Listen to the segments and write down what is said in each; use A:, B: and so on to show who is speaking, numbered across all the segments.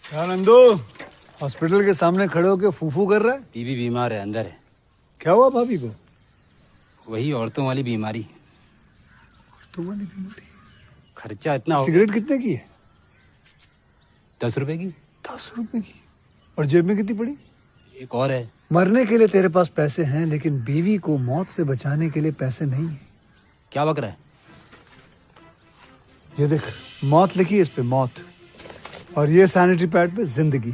A: क्या नंदू हॉस्पिटल के सामने खड़े होके फूफू कर रहा है?
B: बीवी बीमार है, अंदर है।
A: क्या हुआ भाभी को?
B: वही औरतों वाली बीमारी।
A: तुम्हारी बीमारी?
B: खर्चा इतना हो।
A: सिगरेट कितने की है?
B: 10 रुपए की।
A: 10 रुपए की? और जेब में कितनी पड़ी?
B: एक और है।
A: मरने के लिए तेरे पास पैसे हैं, लेकिन बीवी को मौत से बचाने के लिए पैसे नहीं है।
B: क्या बक रहा है?
A: ये देख, मौत लिखी है इस पे, मौत। और ये सैनिटरी पैड पे जिंदगी।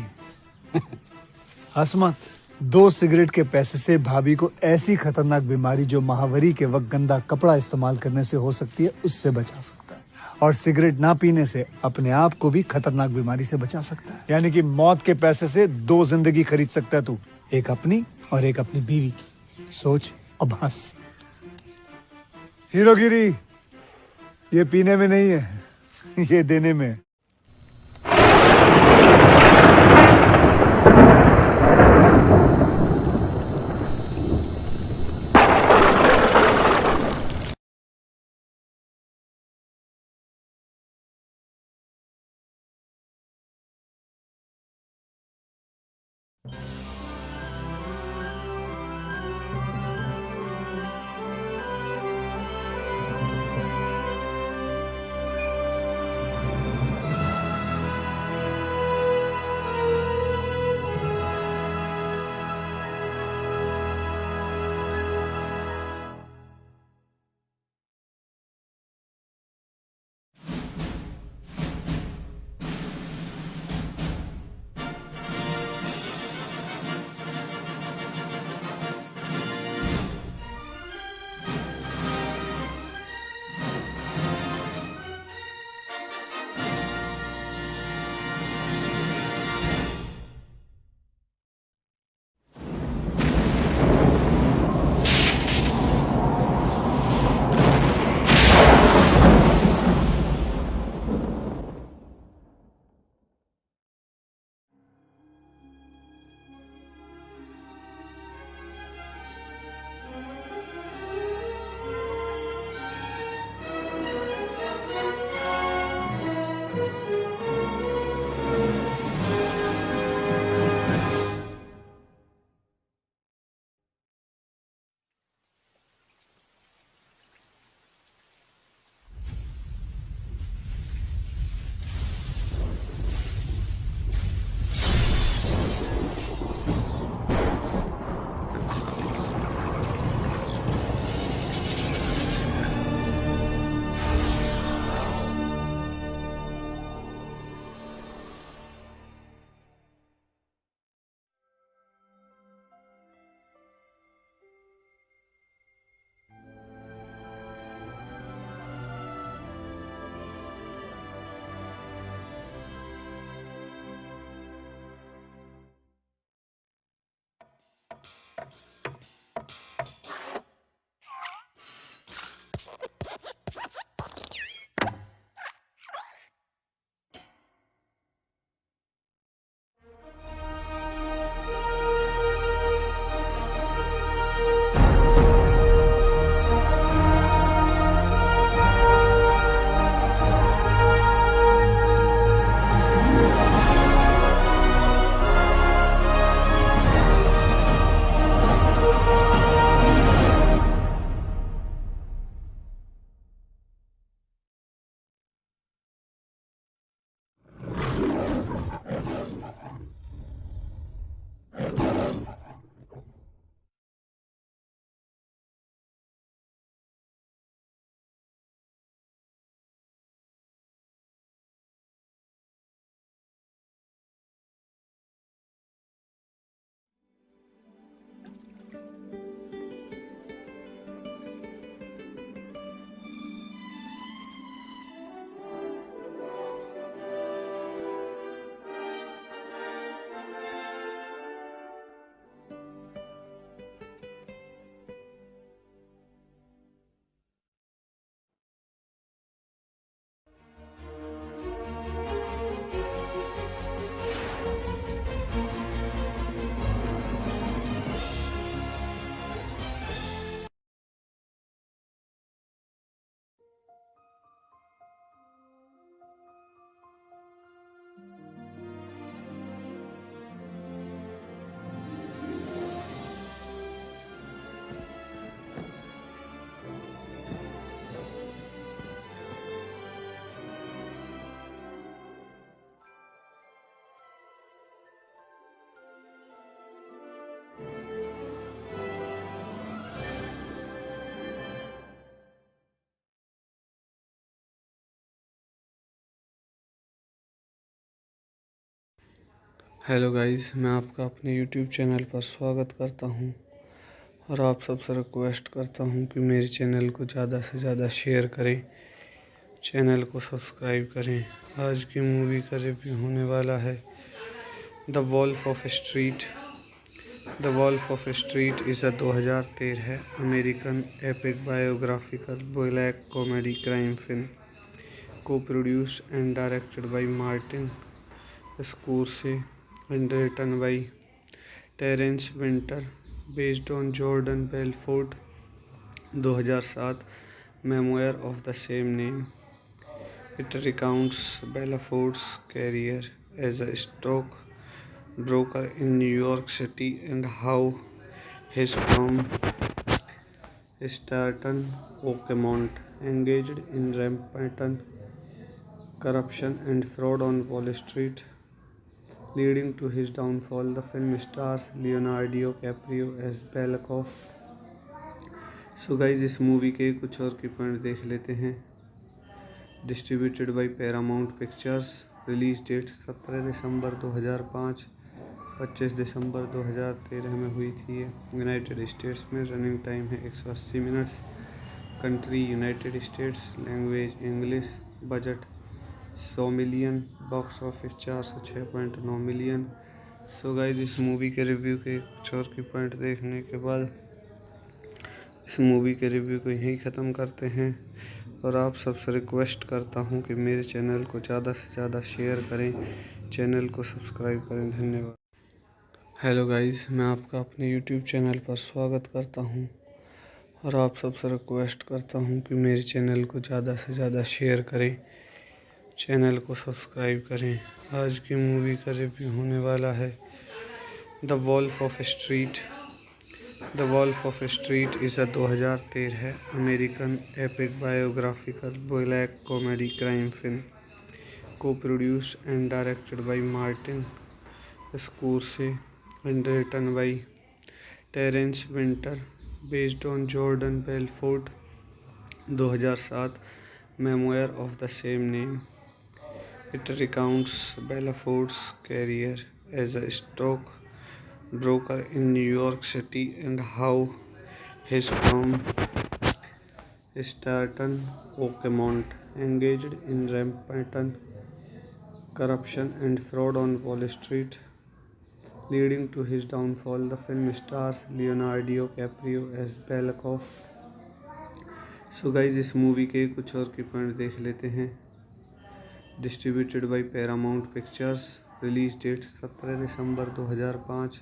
A: हंस मत। 2 सिगरेट के पैसे से भाभी को ऐसी खतरनाक बीमारी जो महावरी के वक्त गंदा कपड़ा इस्तेमाल करने से हो सकती है, उससे बचा सकता है। और सिगरेट ना पीने से अपने आप को भी खतरनाक बीमारी से बचा सकता है। यानी कि मौत के पैसे से 2 जिंदगी खरीद सकता है तू, एक अपनी और एक अपनी बीवी की। सोच अब हंस। हीरोगिरी ये पीने में नहीं है, ये देने में है।
C: हेलो गाइस, मैं आपका अपने यूट्यूब चैनल पर स्वागत करता हूं और आप सबसे रिक्वेस्ट करता हूं कि मेरे चैनल को ज़्यादा से ज़्यादा शेयर करें, चैनल को सब्सक्राइब करें। आज की मूवी का रिव्यू होने वाला है the wolf of street. The wolf of street is a 2013 American epic biographical black comedy crime film co-produced and directed by Martin Scorsese and written by Terence Winter, based on Jordan Belfort 2007 memoir of the same name. It recounts Belfort's career as a stock broker in New York City and how his firm Stratton Oakmont engaged in rampant corruption and fraud on Wall Street, leading to his downfall. The film stars Leonardo DiCaprio as Belkoff. So guys, इस movie के कुछ और की point देख लेते हैं। Distributed by Paramount pictures. Release date 17 दिसंबर 2005, 25 दिसंबर 2013 में हुई थी यूनाइटेड स्टेट्स में। रनिंग टाइम है 180 minutes. Country United States. Language English. Budget 100 million. Box office 406.9 million. So guys, इस मूवी के रिव्यू के कुछ और की पॉइंट देखने के बाद इस मूवी के रिव्यू को यहीं ख़त्म करते हैं और आप सबसे रिक्वेस्ट करता हूं कि मेरे चैनल को ज़्यादा से ज़्यादा शेयर करें, चैनल को सब्सक्राइब करें। धन्यवाद। हेलो गाइस, मैं आपका अपने यूट्यूब चैनल पर स्वागत करता हूं और आप सबसे रिक्वेस्ट करता हूं कि मेरे चैनल को ज़्यादा से ज़्यादा शेयर करें, चैनल को सब्सक्राइब करें। आज की मूवी का रिव्यू होने वाला है the wolf of street. The wolf of street is a 2013 American epic biographical black comedy crime film co-produced and directed by Martin Scorsese and written by Terence Winter, based on Jordan Belfort 2007 memoir of the same name. It recounts Belfort's career as a stock broker in New York City and how his firm Stratton Oakmont engaged in rampant corruption and fraud on Wall Street, leading to his downfall. The film stars Leonardo DiCaprio as Belkoff. So guys, इस movie के कुछ और की point देख लेते हैं। Distributed by Paramount pictures. Release date 17 दिसंबर 2005,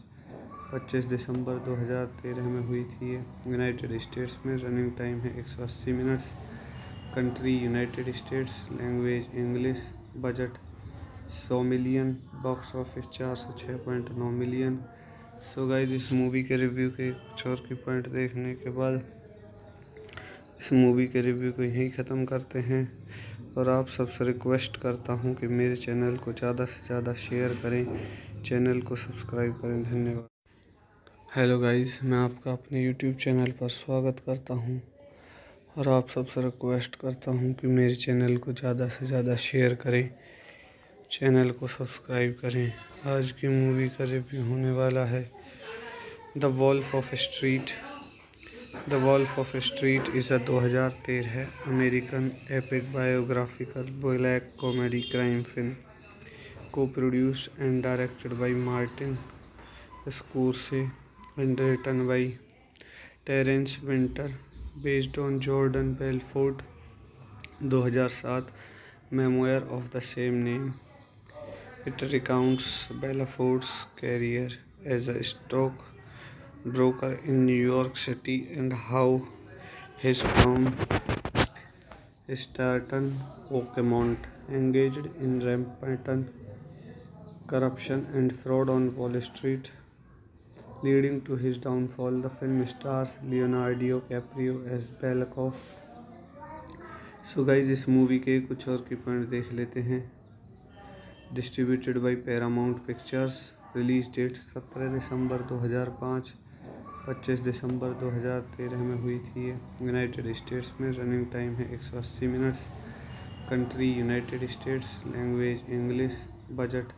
C: 25 दिसंबर 2013 में हुई थी यूनाइटेड स्टेट्स में। रनिंग टाइम है 180 minutes. Country United States. Language English. Budget 100 million. Box office 406.9 million. So guys, इस मूवी के रिव्यू के कुछ और की पॉइंट देखने के बाद इस मूवी के रिव्यू को यहीं ख़त्म करते हैं और आप सबसे रिक्वेस्ट करता हूं कि मेरे चैनल को ज़्यादा से ज़्यादा शेयर करें, चैनल को सब्सक्राइब करें। धन्यवाद। हेलो गाइस, मैं आपका अपने यूट्यूब चैनल पर स्वागत करता हूं और आप सबसे रिक्वेस्ट करता हूं कि मेरे चैनल को ज़्यादा से ज़्यादा शेयर करें, चैनल को सब्सक्राइब करें। आज की मूवी का रिव्यू होने वाला है the wolf of street. The wolf of street is a 2013 American epic biographical black comedy crime film co-produced and directed by Martin Scorsese and written by Terence Winter, based on Jordan Belfort 2007 memoir of the same name. It recounts Belfort's career as a stock broker in New York City and how his firm Stratton Oakmont engaged in rampant corruption and fraud on Wall Street, leading to his downfall. The film stars Leonardo DiCaprio as Belkoff. So guys, इस movie के कुछ और की point देख लेते हैं। Distributed by Paramount pictures. Release date 17 दिसंबर 2005, 25 दिसंबर 2013 में हुई थी यूनाइटेड स्टेट्स में। रनिंग टाइम है 180 minutes. Country United States. Language English. Budget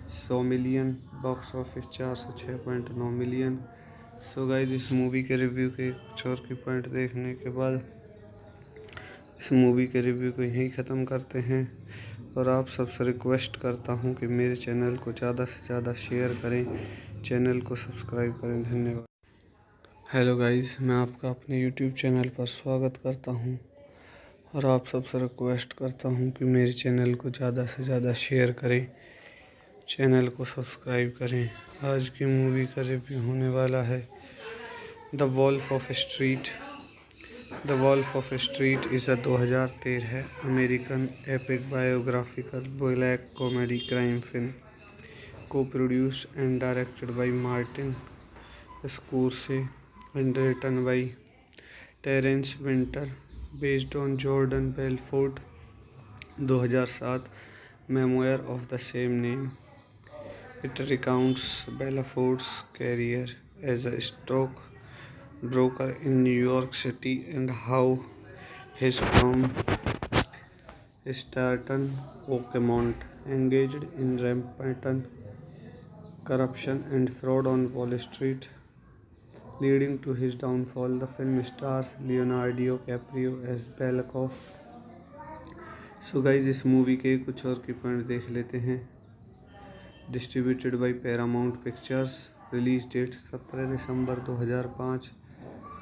C: 100 million, box office 406.9 million. So guys, इस मूवी के रिव्यू के कुछ और की पॉइंट देखने के बाद इस मूवी के रिव्यू को यहीं ख़त्म करते हैं और आप सबसे रिक्वेस्ट करता हूं कि मेरे चैनल को ज़्यादा से ज़्यादा शेयर करें, चैनल को सब्सक्राइब करें। धन्यवाद। हेलो गाइस, मैं आपका अपने यूट्यूब चैनल पर स्वागत करता हूं और आप सबसे रिक्वेस्ट करता हूं कि मेरे चैनल को ज़्यादा से ज़्यादा शेयर करें, चैनल को सब्सक्राइब करें। आज की मूवी का रिव्यू होने वाला है the wolf of street. The wolf of street is 2013 American epic biographical black comedy crime film co-produced and directed by Martin Scorsese and written by Terence Winter, based on Jordan Belfort 2007 memoir of the same name. It recounts Belfort's career as a stock broker in New York City and how his firm Stratton Oakmont engaged in rampant corruption and fraud on Wall Street, leading to his downfall. The film stars Leonardo DiCaprio as Belkoff. So guys, इस movie के कुछ और की point देख लेते हैं। Distributed by Paramount pictures. Release date 17 दिसंबर 2005,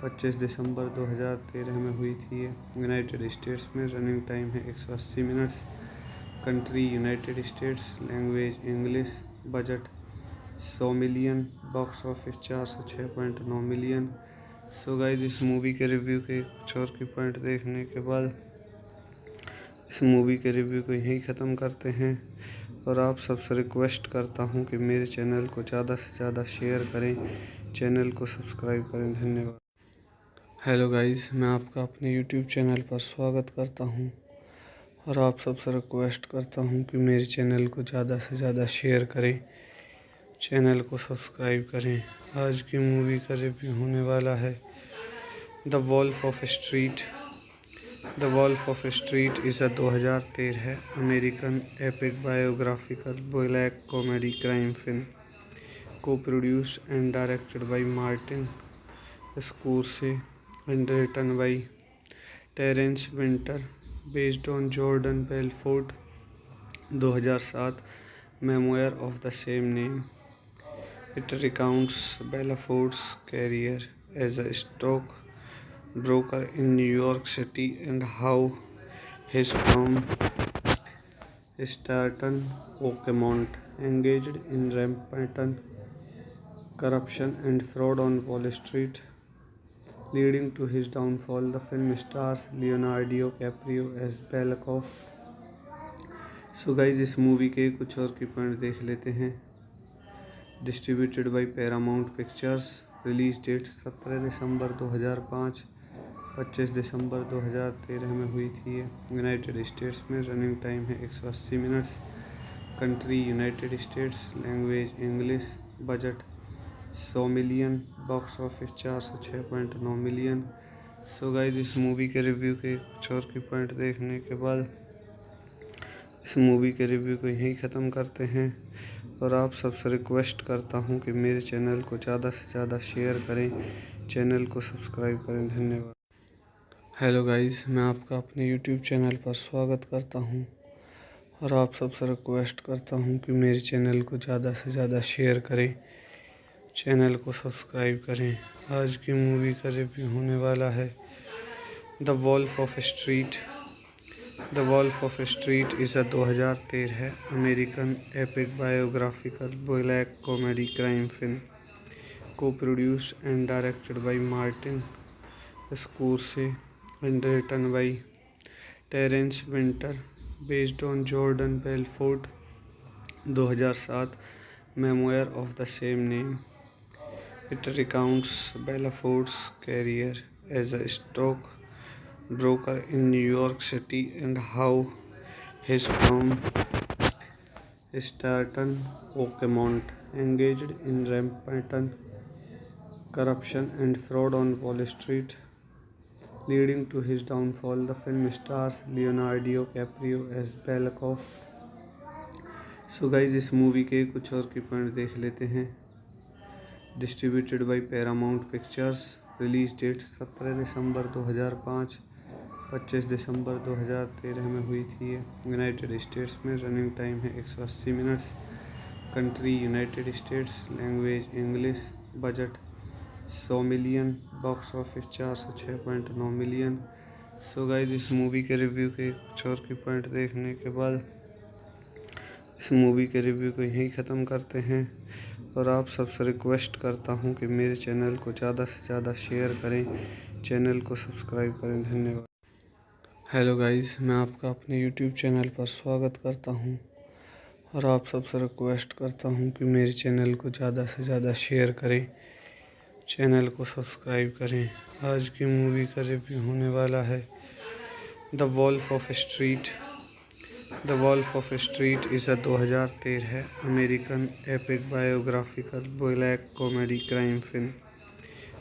C: 25 दिसंबर 2013 में हुई थी ये यूनाइटेड स्टेट्स में। रनिंग टाइम है 180 minutes. Country United States. Language English. Budget 100 million, box office 406.9 million. So guys, इस मूवी के रिव्यू के कुछ और की पॉइंट देखने के बाद इस मूवी के रिव्यू को यहीं ख़त्म करते हैं और आप सबसे रिक्वेस्ट करता हूं कि मेरे चैनल को ज़्यादा से ज़्यादा शेयर करें, चैनल को सब्सक्राइब करें। धन्यवाद। हेलो गाइस, मैं आपका अपने यूट्यूब चैनल पर स्वागत करता हूं और आप सबसे रिक्वेस्ट करता हूं कि मेरे चैनल को ज़्यादा से ज़्यादा शेयर करें, चैनल को सब्सक्राइब करें। आज की मूवी का रिव्यू होने वाला है the wolf of street. The wolf of street is 2013 American epic biographical black comedy crime film co-produced and directed by Martin Scorsese and written by Terence Winter, based on Jordan Belfort 2007 memoir of the same name. It recounts Belfort's career as a stock broker in New York City and how his firm Stratton Oakmont engaged in rampant corruption and fraud on Wall Street, leading to his downfall. The film stars Leonardo DiCaprio as Belkoff. So guys, इस movie के कुछ और की point देख लेते हैं। Distributed by Paramount pictures. Release date 17 दिसंबर 2005, 25 दिसंबर 2013 में हुई थी ये यूनाइटेड स्टेट्स में। रनिंग टाइम है 180 minutes. Country United States. Language English. Budget 100 million, box office 406.9 million. So guys, इस मूवी के रिव्यू के कुछ और की पॉइंट देखने के बाद इस मूवी के रिव्यू को यहीं ख़त्म करते हैं और आप सबसे रिक्वेस्ट करता हूं कि मेरे चैनल को ज़्यादा से ज़्यादा शेयर करें, चैनल को सब्सक्राइब करें। धन्यवाद। हेलो गाइस, मैं आपका अपने यूट्यूब चैनल पर स्वागत करता हूं और आप सबसे रिक्वेस्ट करता हूं कि मेरे चैनल को ज़्यादा से ज़्यादा शेयर करें, चैनल को सब्सक्राइब करें। आज की मूवी का रिव्यू होने वाला है the wolf of street. The wolf of street is 2013 American epic biographical black comedy crime film co-produced and directed by Martin Scorsese and written by Terence Winter, based on Jordan Belfort 2007 memoir of the same name. It recounts Belfort's career as a stock broker in New York City and how his firm Stratton Oakmont engaged in rampant corruption and fraud on Wall Street, leading to his downfall. The film stars Leonardo DiCaprio as Belkoff. So guys इस movie के कुछ और की point देख लेते हैं। Distributed by Paramount pictures. Release date 17 दिसंबर 2005, 25 दिसंबर 2013 में हुई थी ये यूनाइटेड स्टेट्स में। रनिंग टाइम है 180 minutes. Country United States. Language English. Budget 100 million. Box office 406.9 million. So guys इस मूवी के रिव्यू के कुछ और की पॉइंट देखने के बाद इस मूवी के रिव्यू को यहीं ख़त्म करते हैं और आप सबसे रिक्वेस्ट करता हूं कि मेरे चैनल को ज़्यादा से ज़्यादा शेयर करें, चैनल को सब्सक्राइब करें। धन्यवाद। हेलो गाइस, मैं आपका अपने यूट्यूब चैनल पर स्वागत करता हूं और आप सबसे रिक्वेस्ट करता हूं कि मेरे चैनल को ज़्यादा से ज़्यादा शेयर करें, चैनल को सब्सक्राइब करें। आज की मूवी का रिव्यू होने वाला है the wolf of street. The wolf of street is 2013 American epic biographical black comedy crime film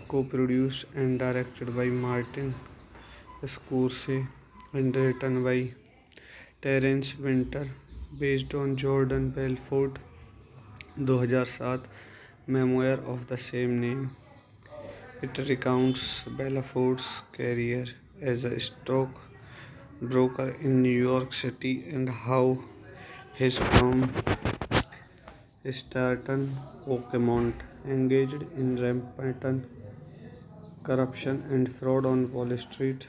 C: को produced and directed by Martin Scorsese and written by Terence Winter, based on Jordan Belfort 2007 memoir of the same name. It recounts Bellafort's career as a stock broker in New York City and how his firm Stratton Oakmont engaged in rampant corruption and fraud on Wall Street,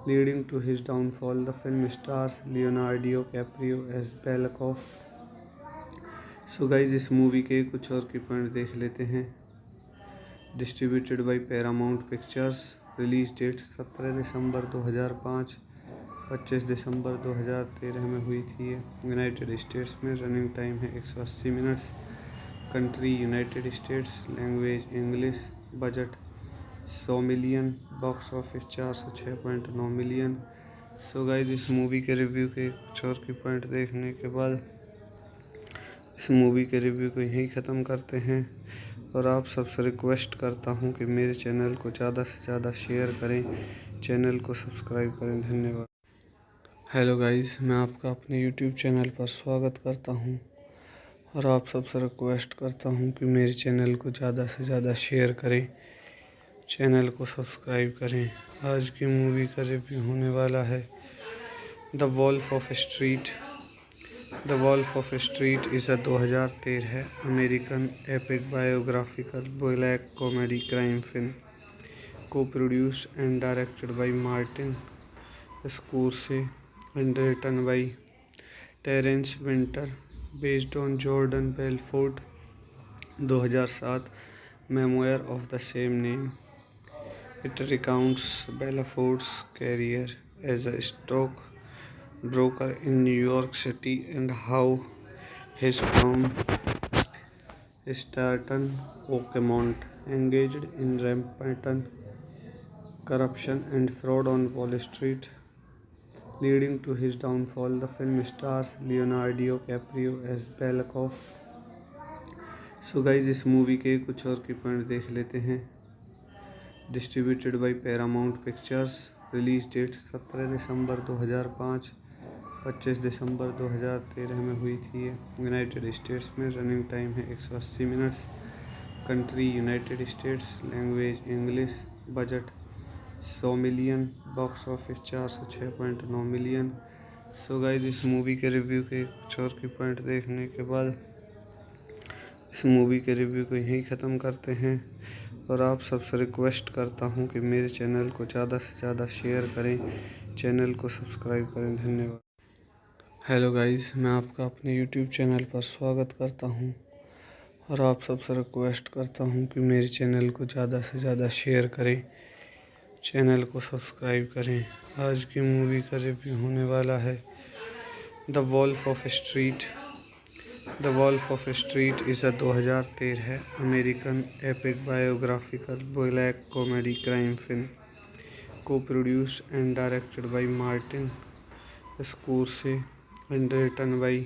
C: leading to his downfall. The film stars Leonardo DiCaprio as Bellacoff. So guys इस movie के कुछ और की point देख लेते हैं। Distributed by Paramount pictures. Release date 17 दिसंबर 2005, 25 दिसंबर 2013 में हुई थी ये यूनाइटेड स्टेट्स में। रनिंग टाइम है 180 minutes. Country United States. Language English. Budget 100 million. Box office 406.9 million. So guys इस मूवी के रिव्यू के कुछ और की पॉइंट देखने के बाद इस मूवी के रिव्यू को यहीं ख़त्म करते हैं और आप सबसे रिक्वेस्ट करता हूं कि मेरे चैनल को ज़्यादा से ज़्यादा शेयर करें, चैनल को सब्सक्राइब करें। धन्यवाद। हेलो गाइस, मैं आपका अपने यूट्यूब चैनल पर स्वागत करता हूं और आप सबसे रिक्वेस्ट करता हूं कि मेरे चैनल को ज़्यादा से ज़्यादा शेयर करें, चैनल को सब्सक्राइब करें। आज की मूवी का रिव्यू होने वाला है the wolf of street. The wolf of street is 2013 American epic biographical black comedy crime film को produced and directed by Martin Scorsese and written by Terence Winter, based on Jordan Belfort 2007 memoir of the same name. It recounts Bellafort's career as a stock broker in New York City and how his firm Stratton Oakmont engaged in rampant corruption and fraud on Wall Street, leading to his downfall. The film stars Leonardo DiCaprio as Bellacoff. So guys इस movie के कुछ और की point देख लेते हैं। Distributed by Paramount pictures. Release date 17 दिसंबर 2005, 25 दिसंबर 2013 में हुई थी ये यूनाइटेड स्टेट्स में। रनिंग टाइम है 180 minutes. Country United States. Language English. Budget 100 million. Box office 406.9 million. So guys इस मूवी के रिव्यू के कुछ और की पॉइंट देखने के बाद इस मूवी के रिव्यू को यहीं ख़त्म करते हैं और आप सबसे रिक्वेस्ट करता हूं कि मेरे चैनल को ज़्यादा से ज़्यादा शेयर करें, चैनल को सब्सक्राइब करें। धन्यवाद। हेलो गाइस, मैं आपका अपने यूट्यूब चैनल पर स्वागत करता हूं और आप सबसे रिक्वेस्ट करता हूं कि मेरे चैनल को ज़्यादा से ज़्यादा शेयर करें, चैनल को सब्सक्राइब करें। आज की मूवी का रिव्यू होने वाला है the wolf of street. The wolf of street is 2013 American epic biographical black comedy crime film को produced and directed by Martin Scorsese and written by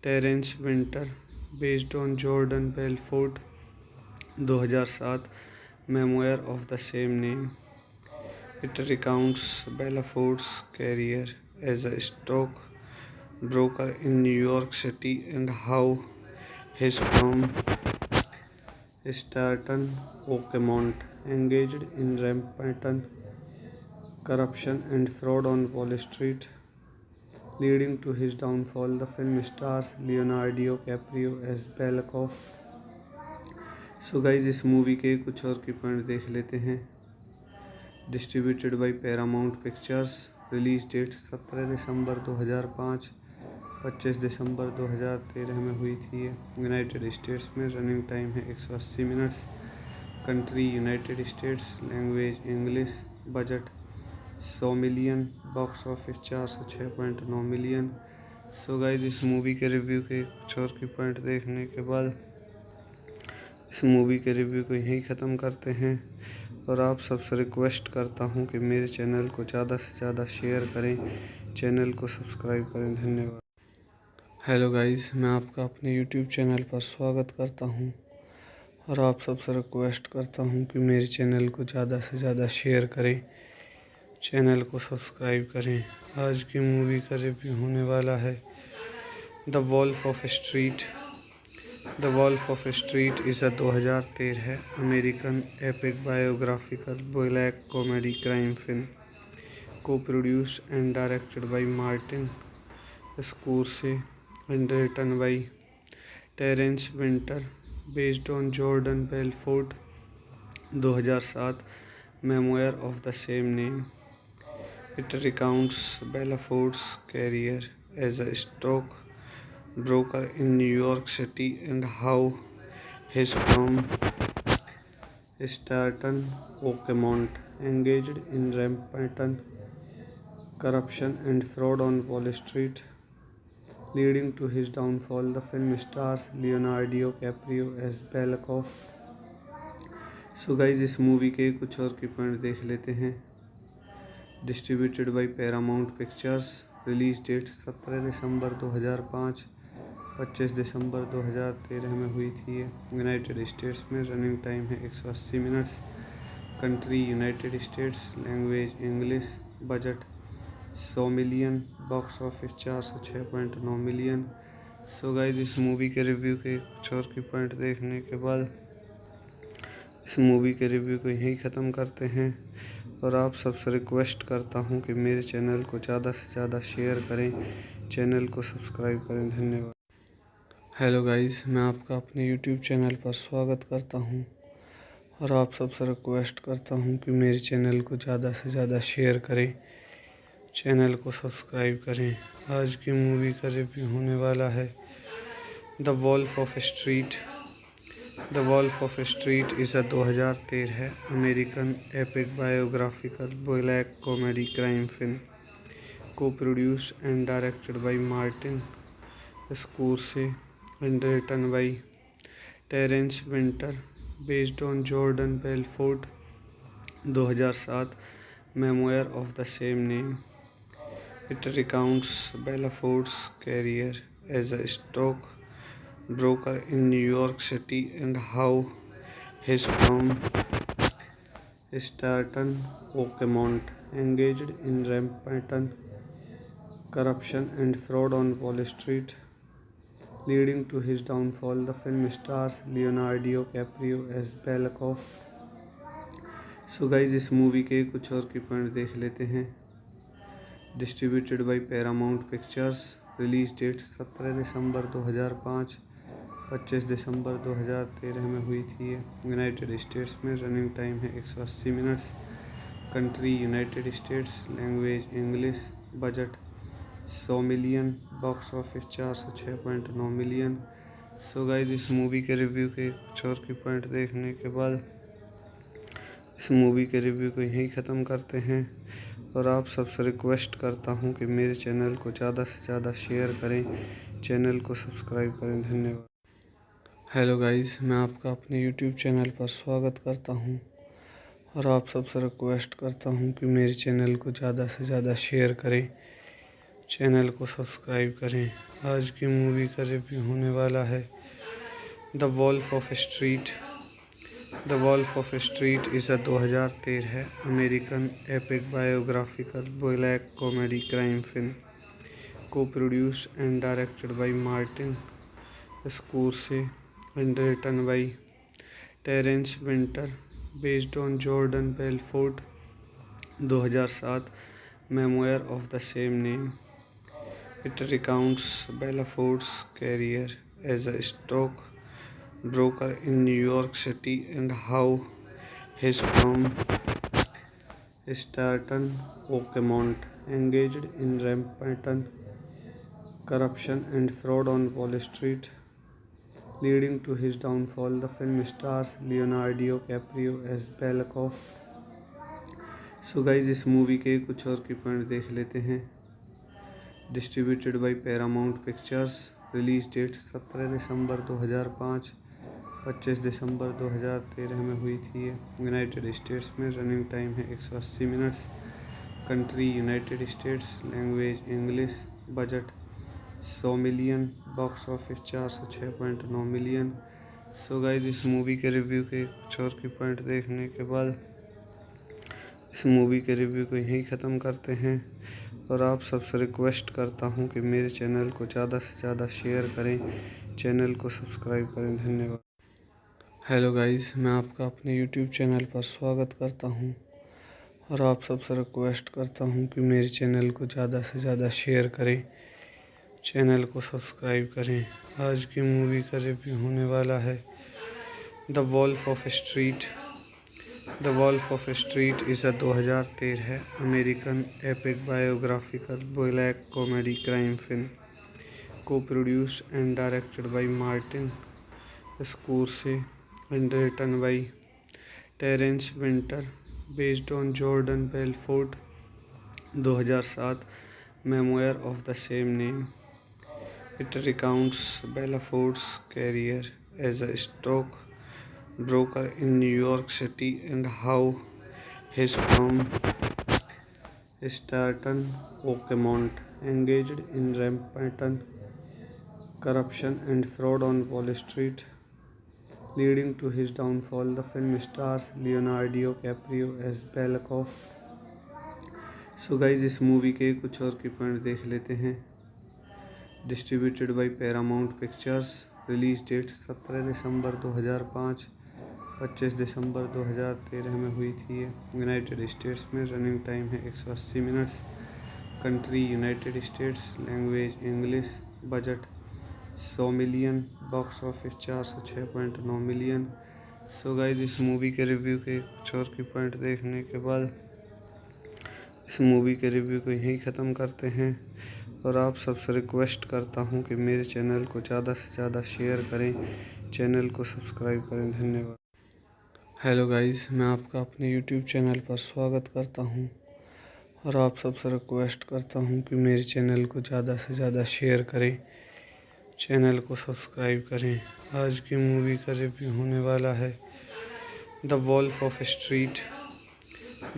C: Terence Winter, based on Jordan Belfort 2007 memoir of the same name. It recounts Bellafort's career as a stock broker in New York City and how his firm Stratton Oakmont engaged in rampant corruption and fraud on Wall Street, leading to his downfall. The film stars Leonardo DiCaprio as Belkoff. So guys इस movie के कुछ और की point देख लेते हैं। Distributed by Paramount pictures. Release date 17 दिसंबर 2005, 25 दिसंबर 2013 में हुई थी ये यूनाइटेड स्टेट्स में। रनिंग टाइम है 180 minutes. Country United States. Language English. Budget 100 million. Box office 406.9 million. So guys इस मूवी के रिव्यू के कुछ और की पॉइंट देखने के बाद इस मूवी के रिव्यू को यहीं ख़त्म करते हैं और आप सबसे रिक्वेस्ट करता हूं कि मेरे चैनल को ज़्यादा से ज़्यादा शेयर करें, चैनल को सब्सक्राइब करें। धन्यवाद। हेलो गाइस, मैं आपका अपने यूट्यूब चैनल पर स्वागत करता हूं और आप सबसे रिक्वेस्ट करता हूं कि मेरे चैनल को ज़्यादा से ज़्यादा शेयर करें, चैनल को सब्सक्राइब करें। आज की मूवी का रिव्यू होने वाला है the wolf of street. The wolf of street is 2013 है American epic biographical black comedy crime film, को produced and directed by Martin Scorsese and written by Terence Winter, based on Jordan Belfort 2007 memoir of the same name. It recounts Bellafort's career as a stock broker in New York City and how his firm Stratton Oakmont engaged in rampant corruption and fraud on Wall Street, leading to his downfall. The film stars Leonardo DiCaprio as Belkoff. So guys इस movie के कुछ और की point देख लेते हैं। Distributed by Paramount pictures. Release date 17 दिसंबर 2005, 25 दिसंबर 2013 में हुई थी ये यूनाइटेड स्टेट्स में। रनिंग टाइम है 180 minutes. Country United States. Language English. Budget 100 million. Box office 406.9 million. So guys इस मूवी के रिव्यू के कुछ और की पॉइंट देखने के बाद इस मूवी के रिव्यू को यहीं ख़त्म करते हैं और आप सबसे रिक्वेस्ट करता हूं कि मेरे चैनल को ज़्यादा से ज़्यादा शेयर करें, चैनल को सब्सक्राइब करें। धन्यवाद। हेलो गाइस, मैं आपका अपने यूट्यूब चैनल पर स्वागत करता हूं और आप सबसे रिक्वेस्ट करता हूं कि मेरे चैनल को ज़्यादा से ज़्यादा शेयर करें, चैनल को सब्सक्राइब करें। आज की मूवी का रिव्यू होने वाला है the wolf of street. The wolf of street is 2013 है American epic biographical black comedy crime film, को produced and directed by Martin Scorsese and written by Terence Winter, based on Jordan Belfort 2007 memoir of the same name. It recounts Bellafort's career as a stock broker in New York City and how his firm Stratton Oakmont engaged in rampant corruption and fraud on Wall Street, leading to his downfall. The film stars Leonardo DiCaprio as Belkoff. So guys इस movie के कुछ और की point देख लेते हैं। Distributed by Paramount pictures. Release date 17 दिसंबर 2005, 25 दिसंबर 2013 में हुई थी ये यूनाइटेड स्टेट्स में। रनिंग टाइम है 180 minutes. Country United States. Language English. Budget 100 million. Box office 406.9 million. So guys इस मूवी के रिव्यू के कुछ और की पॉइंट देखने के बाद इस मूवी के रिव्यू को यहीं ख़त्म करते हैं और आप सबसे रिक्वेस्ट करता हूं कि मेरे चैनल को ज़्यादा से ज़्यादा शेयर करें, चैनल को सब्सक्राइब करें। धन्यवाद। हेलो गाइस, मैं आपका अपने यूट्यूब चैनल पर स्वागत करता हूं और आप सबसे रिक्वेस्ट करता हूं कि मेरे चैनल को ज़्यादा से ज़्यादा शेयर करें, चैनल को सब्सक्राइब करें। आज की मूवी का रिव्यू होने वाला है the wolf of street. The wolf of street is 2013 है American epic biographical black comedy crime film, co-produced and directed by Martin Scorsese and written by Terence Winter, based on Jordan Belfort 2007 memoir of the same name. It recounts Bellafort's career as a stock broker in New York City and how his firm Stratton Oakmont engaged in rampant corruption and fraud on Wall Street, leading to his downfall. The film stars Leonardo DiCaprio as Bellacoff. So guys इस movie के कुछ और की point देख लेते हैं। Distributed by Paramount pictures. Release date 17 दिसंबर 2005, 25 दिसंबर 2013 में हुई थी। यूनाइटेड स्टेट्स में रनिंग टाइम है 180 minutes. Country United States. Language English. Budget 100 million. Box office 406.9 million. So guys इस मूवी के रिव्यू के कुछ और की पॉइंट देखने के बाद इस मूवी के रिव्यू को यहीं ख़त्म करते हैं और आप सबसे रिक्वेस्ट करता हूं कि मेरे चैनल को ज़्यादा से ज़्यादा शेयर करें, चैनल को सब्सक्राइब करें। धन्यवाद। हेलो गाइस, मैं आपका अपने यूट्यूब चैनल पर स्वागत करता हूं और आप सबसे रिक्वेस्ट करता हूं कि मेरे चैनल को ज़्यादा से ज़्यादा शेयर करें, चैनल को सब्सक्राइब करें। आज की मूवी का रिव्यू होने वाला है the wolf of street. The wolf of street is 2013 American epic biographical black comedy crime film, co-produced and directed by Martin Scorsese and written by Terence Winter, based on Jordan Belfort 2007 memoir of the same name. It recounts Bellafort's career as a stock broker in New York City and how his firm Stratton Oakmont engaged in rampant corruption and fraud on Wall Street, leading to his downfall. The film stars Leonardo DiCaprio as Bellacoff. So guys इस movie के कुछ और की point देख लेते हैं। Distributed by Paramount pictures. Release date 17 दिसंबर 2005, 25 दिसंबर 2013 में हुई थी। यूनाइटेड स्टेट्स में रनिंग टाइम है 180 minutes. Country United States. Language English. Budget 100 million. Box office 406.9 million. So guys इस मूवी के रिव्यू के कुछ और की पॉइंट देखने के बाद इस मूवी के रिव्यू को यहीं ख़त्म करते हैं और आप सबसे रिक्वेस्ट करता हूं कि मेरे चैनल को ज़्यादा से ज़्यादा शेयर करें, चैनल को सब्सक्राइब करें। धन्यवाद। हेलो गाइस, मैं आपका अपने यूट्यूब चैनल पर स्वागत करता हूं और आप सबसे रिक्वेस्ट करता हूं कि मेरे चैनल को ज़्यादा से ज़्यादा शेयर करें, चैनल को सब्सक्राइब करें। आज की मूवी का रिव्यू होने वाला है the wolf of street.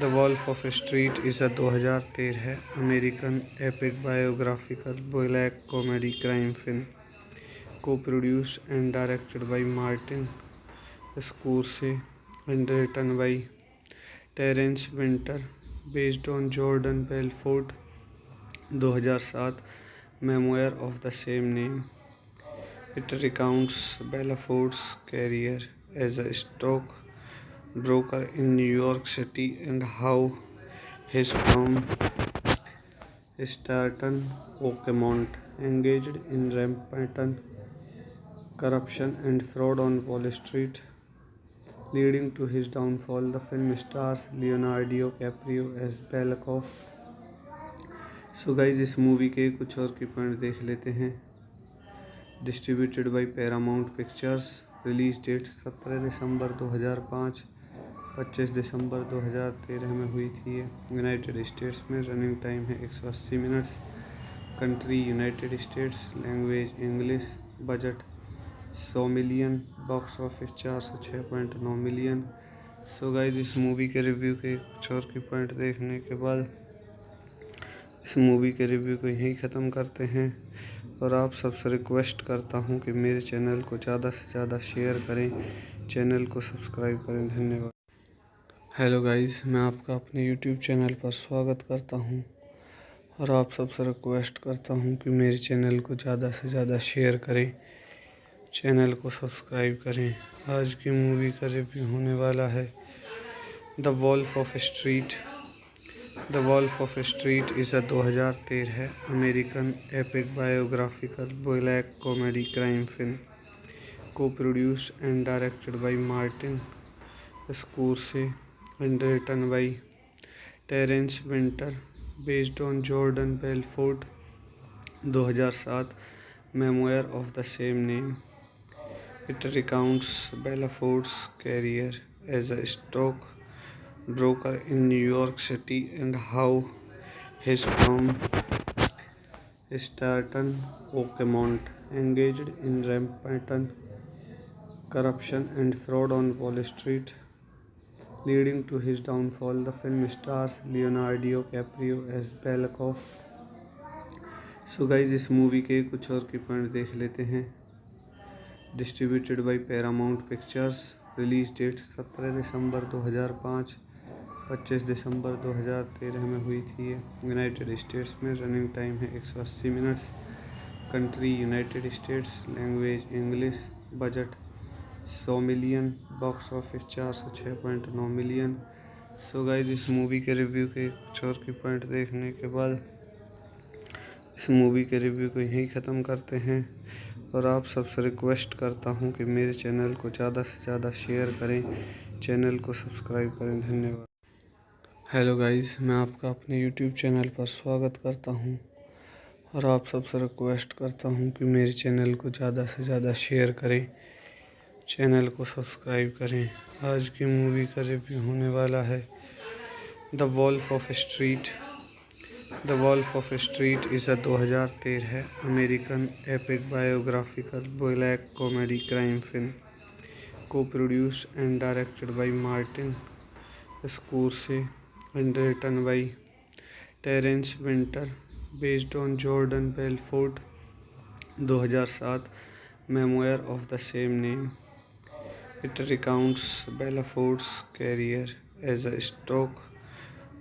C: The wolf of street is 2013 American epic biographical black comedy crime film, co-produced and directed by Martin Scorsese and written by Terence Winter, based on Jordan Belfort 2007 memoir of the same name. It recounts Bellafort's career as a stock broker in New York City and how his firm Stratton Oakmont engaged in rampant corruption and fraud on Wall Street, leading to his downfall. The film stars Leonardo DiCaprio as Bellacoff. So guys इस movie के कुछ और की point देख लेते हैं। Distributed by Paramount pictures. Release date 17 दिसंबर 2005, 25 दिसंबर 2013 में हुई थी। यूनाइटेड स्टेट्स में रनिंग टाइम है 180 minutes. Country United States. Language English. Budget 100 million. Box office 406.9 million. So guys इस मूवी के रिव्यू के कुछ और की पॉइंट देखने के बाद इस मूवी के रिव्यू को यहीं ख़त्म करते हैं और आप सबसे रिक्वेस्ट करता हूं कि मेरे चैनल को ज़्यादा से ज़्यादा शेयर करें, चैनल को सब्सक्राइब करें। धन्यवाद। हेलो गाइस, मैं आपका अपने यूट्यूब चैनल पर स्वागत करता हूं और आप सबसे रिक्वेस्ट करता हूँ कि मेरे चैनल को ज़्यादा से ज़्यादा शेयर करें, चैनल को सब्सक्राइब करें। आज की मूवी का रिव्यू होने वाला है the wolf of street. The wolf of street is a 2013 American epic biographical black comedy crime film co-produced and directed by Martin Scorsese and written by Terence Winter, based on Jordan Belfort 2007 memoir of the same name. It recounts Belfort's career as a stock broker in New York City and how his firm Stratton Oakmont engaged in rampant corruption and fraud on Wall Street, leading to his downfall. The film stars Leonardo DiCaprio as Belkoff. So guys इस movie के कुछ और की point देख लेते हैं। Distributed by Paramount pictures. Release date 17 दिसंबर 2005, 25 दिसंबर 2013 में हुई थी। यूनाइटेड स्टेट्स में रनिंग टाइम है 180 minutes. Country United States. Language English. Budget 100 million. Box office 406.9 million. So guys इस मूवी के रिव्यू के कुछ और की पॉइंट देखने के बाद इस मूवी के रिव्यू को यहीं ख़त्म करते हैं और आप सबसे रिक्वेस्ट करता हूं कि मेरे चैनल को ज़्यादा से ज़्यादा शेयर करें, चैनल को सब्सक्राइब करें। धन्यवाद। हेलो गाइज, मैं आपका अपने यूट्यूब चैनल पर स्वागत करता हूं और आप सबसे रिक्वेस्ट करता हूं कि मेरे चैनल को ज़्यादा से ज़्यादा शेयर करें, चैनल को सब्सक्राइब करें। आज की मूवी का रिव्यू होने वाला है the wolf of street. The wolf of street is a 2013 American epic biographical black comedy crime film co-produced and directed by Martin Scorsese and written by Terence Winter, based on Jordan Belfort 2007 memoir of the same name. It recounts Belfort's career as a stock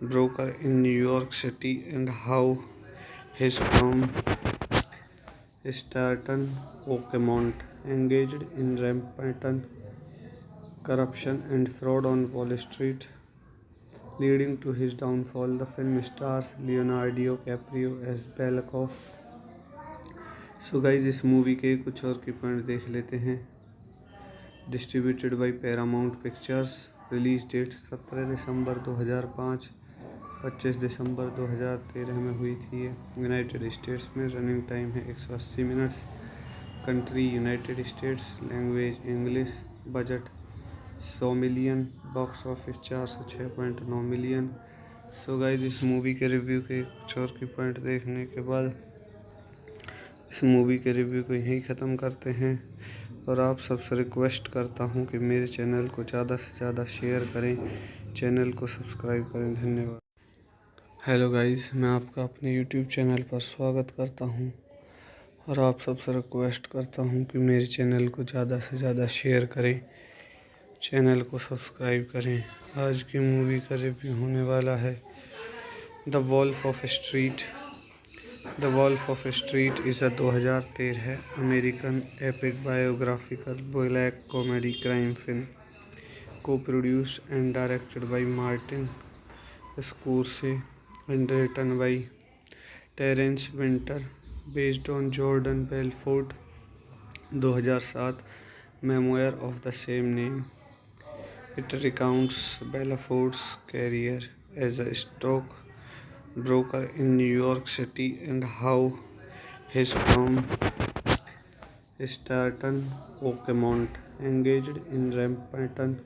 C: broker in New York City and how his firm Stratton Oakmont engaged in rampant corruption and fraud on Wall Street, leading to his downfall. The film stars Leonardo DiCaprio as Belkoff. So guys इस movie के कुछ और की point देख लेते हैं। Distributed by Paramount pictures. Release date 17 दिसंबर 2005, 25 दिसंबर 2013 में हुई थी। यूनाइटेड स्टेट्स में रनिंग टाइम है 180 minutes. Country United States. Language English. Budget 100 million. Box office 406.9 million. So guys इस मूवी के रिव्यू के कुछ और की पॉइंट देखने के बाद इस मूवी के रिव्यू को यहीं ख़त्म करते हैं और आप सबसे रिक्वेस्ट करता हूं कि मेरे चैनल को ज़्यादा से ज़्यादा शेयर करें, चैनल को सब्सक्राइब करें। धन्यवाद। हेलो गाइस, मैं आपका अपने यूट्यूब चैनल पर स्वागत करता हूं और आप सबसे रिक्वेस्ट करता हूं कि मेरे चैनल को ज़्यादा से ज़्यादा शेयर करें, चैनल को सब्सक्राइब करें। आज की मूवी का रिव्यू होने वाला है the wolf of street. The wolf of street is a 2013 American epic biographical black comedy crime film co-produced and directed by Martin Scorsese and written by Terence Winter, based on Jordan Belfort 2007 memoir of the same name. It recounts Belfort's career as a stock broker in New York City and how his firm Stratton Oakmont engaged in rampant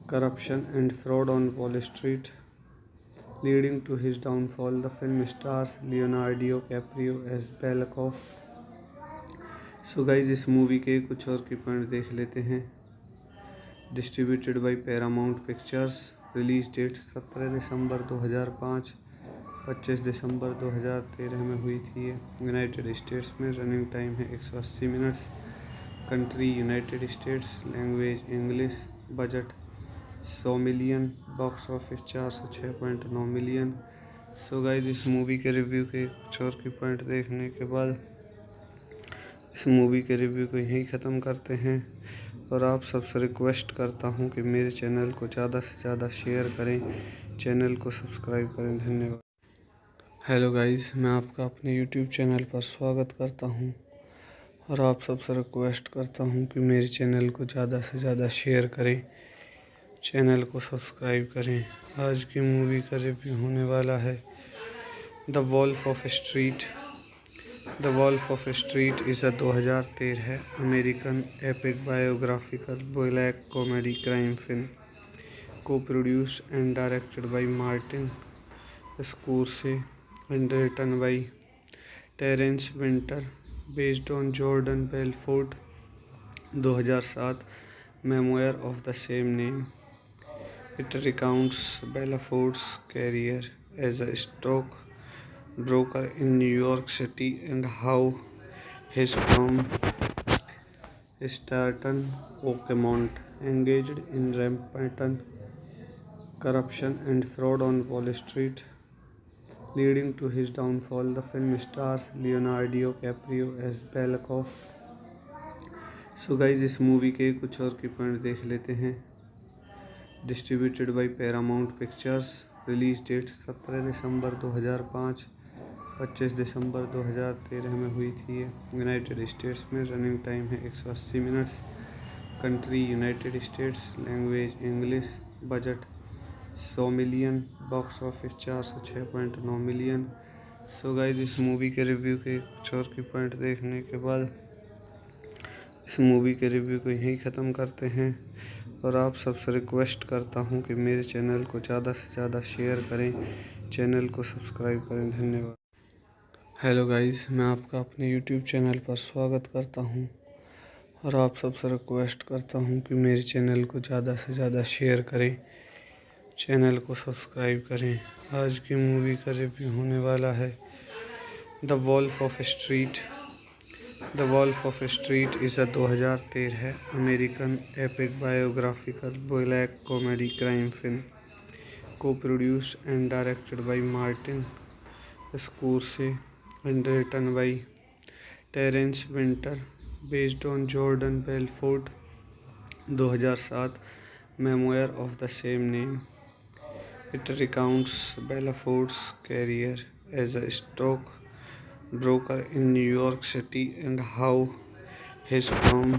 C: corruption and fraud on Wall Street, leading to his downfall. The film stars Leonardo DiCaprio as Belkoff. So guys इस movie के कुछ और की point देख लेते हैं। Distributed by Paramount pictures. Release date 17 दिसंबर 2005, 25 दिसंबर 2013 में हुई थी। यूनाइटेड स्टेट्स में रनिंग टाइम है 180 minutes. Country United States. Language English. Budget 100 million. Box office 406.9 million. So guys इस मूवी के रिव्यू के कुछ और की पॉइंट देखने के बाद इस मूवी के रिव्यू को यहीं ख़त्म करते हैं और आप सबसे रिक्वेस्ट करता हूं कि मेरे चैनल को ज़्यादा से ज़्यादा शेयर करें, चैनल को सब्सक्राइब करें। धन्यवाद। हेलो गाइस, मैं आपका अपने यूट्यूब चैनल पर स्वागत करता हूं और आप सबसे रिक्वेस्ट करता हूं कि मेरे चैनल को ज़्यादा से ज़्यादा शेयर करें, चैनल को सब्सक्राइब करें। आज की मूवी का रिव्यू होने वाला है the wolf of street. The wolf of street is a 2013 American epic biographical black comedy crime film co-produced and directed by Martin Scorsese and written by Terence Winter based on Jordan Belfort 2007 memoir of the same name. It recounts Bellafort's career as a stock broker in New York City and how his firm Stratton Oakmont engaged in rampant corruption and fraud on Wall Street, leading to his downfall. The film stars Leonardo DiCaprio as Bellacoff. So guys इस movie के कुछ और की point देख लेते हैं। Distributed by Paramount pictures. Release date 17 दिसंबर 2005, 25 दिसंबर 2013 में हुई थी यूनाइटेड स्टेट्स में। रनिंग टाइम है 180 minutes. Country United States. Language English. Budget 100 million. Box office 406.9 million. So guys इस मूवी के रिव्यू के कुछ और की पॉइंट देखने के बाद इस मूवी के रिव्यू को यहीं ख़त्म करते हैं और आप सबसे रिक्वेस्ट करता हूं कि मेरे चैनल को ज़्यादा से ज़्यादा शेयर करें, चैनल को सब्सक्राइब करें। धन्यवाद। हेलो गाइस, मैं आपका अपने यूट्यूब चैनल पर स्वागत करता हूं और आप सबसे रिक्वेस्ट करता हूं कि मेरे चैनल को ज़्यादा से ज़्यादा शेयर करें, चैनल को सब्सक्राइब करें। आज की मूवी का रिव्यू होने वाला है the wolf of street. The wolf of street is a 2013 American epic biographical black comedy crime film co-produced and directed by Martin Scorsese and written by Terence Winter based on Jordan Belfort 2007 memoir of the same name. It recounts Bellafort's career as a stock broker in New York City and how his firm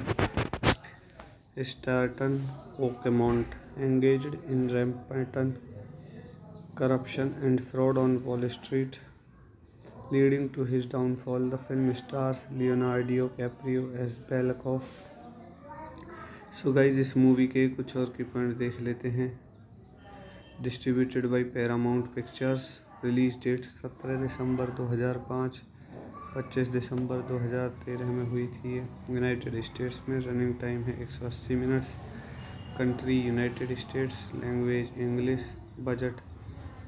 C: Stratton Oakmont engaged in rampant corruption and fraud on Wall Street, leading to his downfall. The film stars Leonardo DiCaprio as Bellacoff. So guys इस movie के कुछ और की point देख लेते हैं। Distributed by Paramount pictures. Release date 17 दिसंबर 2005, 25 दिसंबर 2013 में हुई थी यूनाइटेड स्टेट्स में। रनिंग टाइम है 180 minutes. Country United States. Language English. Budget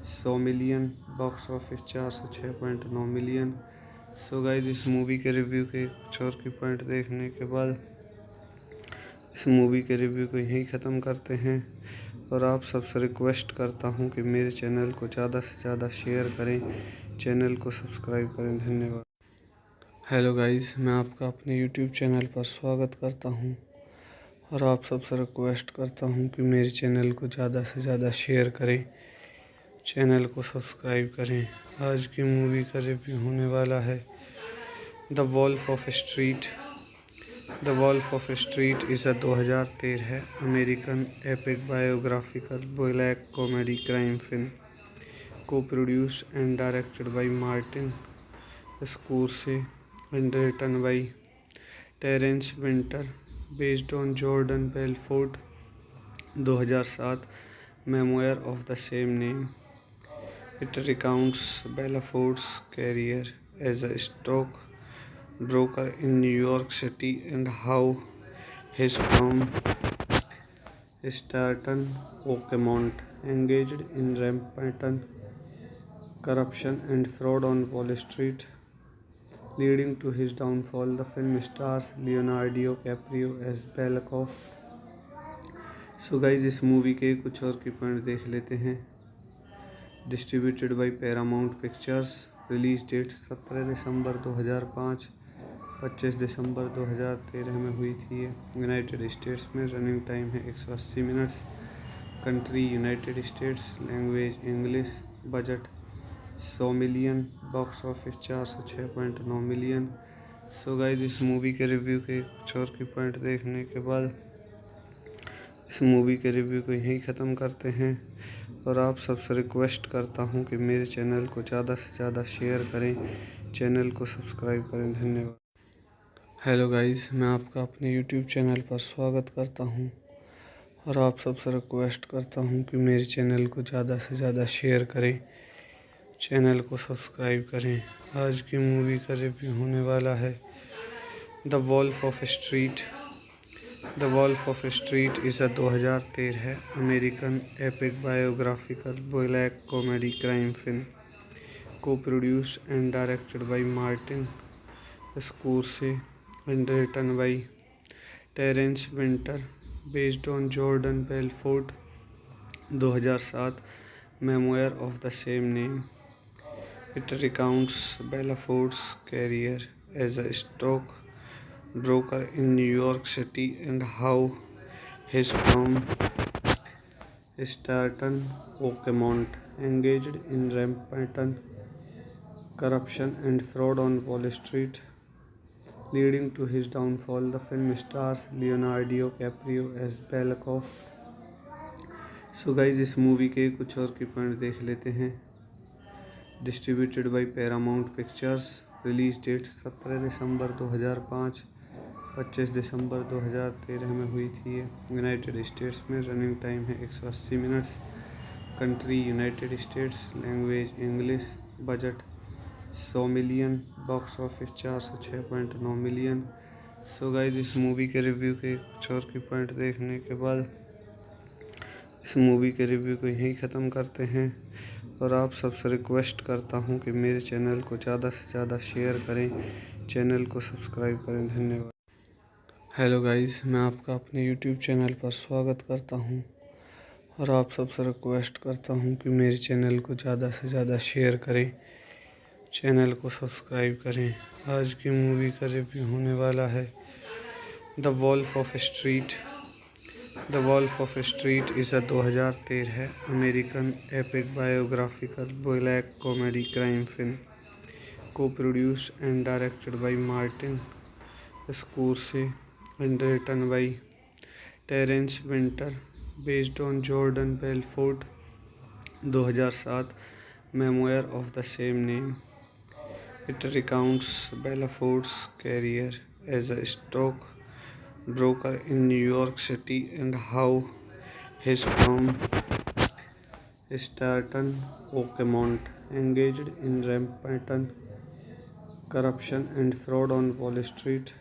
C: 100 million. Box office 406.9 million. So guys इस मूवी के रिव्यू के कुछ और की पॉइंट देखने के बाद इस मूवी के रिव्यू को यहीं ख़त्म करते हैं और आप सबसे रिक्वेस्ट करता हूं कि मेरे चैनल को ज़्यादा से ज़्यादा शेयर करें, चैनल को सब्सक्राइब करें। धन्यवाद। हेलो गाइस, मैं आपका अपने यूट्यूब चैनल पर स्वागत करता हूं और आप सबसे रिक्वेस्ट करता हूं कि मेरे चैनल को ज़्यादा से ज़्यादा शेयर करें, चैनल को सब्सक्राइब करें। आज की मूवी का रिव्यू होने वाला है the wolf of street. The wolf of street is a 2013 American epic biographical black comedy crime film co-produced and directed by Martin Scorsese and written by Terence Winter based on Jordan Belfort 2007 memoir of the same name. It recounts Bellafort's career as a stock broker in New York City and how his firm Stratton Oakmont engaged in rampant corruption and fraud on Wall Street, leading to his downfall. The film stars Leonardo DiCaprio as Bellacoff. So guys इस movie के कुछ और की point देख लेते हैं। Distributed by Paramount pictures. Release date 17 दिसंबर 2005, 25 दिसंबर 2013 में हुई थी ये यूनाइटेड स्टेट्स में। रनिंग टाइम है 180 minutes. Country United States. Language English. Budget 100 million. Box office 406.9 million. So guys, इस मूवी के रिव्यू के कुछ और की पॉइंट देखने के बाद इस मूवी के रिव्यू को यहीं ख़त्म करते हैं और आप सबसे रिक्वेस्ट करता हूं कि मेरे चैनल को ज़्यादा से ज़्यादा शेयर करें, चैनल को सब्सक्राइब करें। धन्यवाद। हेलो गाइस, मैं आपका अपने यूट्यूब चैनल पर स्वागत करता हूं और आप सबसे रिक्वेस्ट करता हूं कि मेरे चैनल को ज़्यादा से ज़्यादा शेयर करें, चैनल को सब्सक्राइब करें। आज की मूवी का रिव्यू होने वाला है the wolf of street. The wolf of street is 2013 American epic biographical black comedy crime film को produced and directed by Martin Scorsese and written by Terence Winter, based on Jordan Belfort 2007 memoir of the same name. It recounts Belfort's career as a stock broker in New York City and how his firm Stratton Oakmont engaged in rampant corruption and fraud on Wall Street, leading to his downfall. The film stars Leonardo DiCaprio as Belkoff. So guys, इस movie के कुछ और की point देख लेते हैं। Distributed by Paramount pictures. Release date 17 दिसंबर 2005, 25 दिसंबर 2013 में हुई थी ये यूनाइटेड स्टेट्स में। रनिंग टाइम है 180 minutes. Country United States. Language English. Budget 100 million. Box office 406.9 million. So guys, इस मूवी के रिव्यू के कुछ और की पॉइंट देखने के बाद इस मूवी के रिव्यू को यहीं ख़त्म करते हैं और आप सबसे रिक्वेस्ट करता हूं कि मेरे चैनल को ज़्यादा से ज़्यादा शेयर करें, चैनल को सब्सक्राइब करें। धन्यवाद। हेलो गाइस, मैं आपका अपने यूट्यूब चैनल पर स्वागत करता हूं और आप सबसे रिक्वेस्ट करता हूं कि मेरे चैनल को ज़्यादा से ज़्यादा शेयर करें, चैनल को सब्सक्राइब करें। आज की मूवी का रिव्यू होने वाला है the wolf of street. The wolf of street is 2013 American epic biographical black comedy crime film को produced and directed by Martin Scorsese and written by Terence Winter, based on Jordan Belfort 2007 memoir of the same name. It recounts Bellafort's career as a stock broker in New York City and how his firm Stratton Oakmont engaged in rampant corruption and fraud on Wall Street,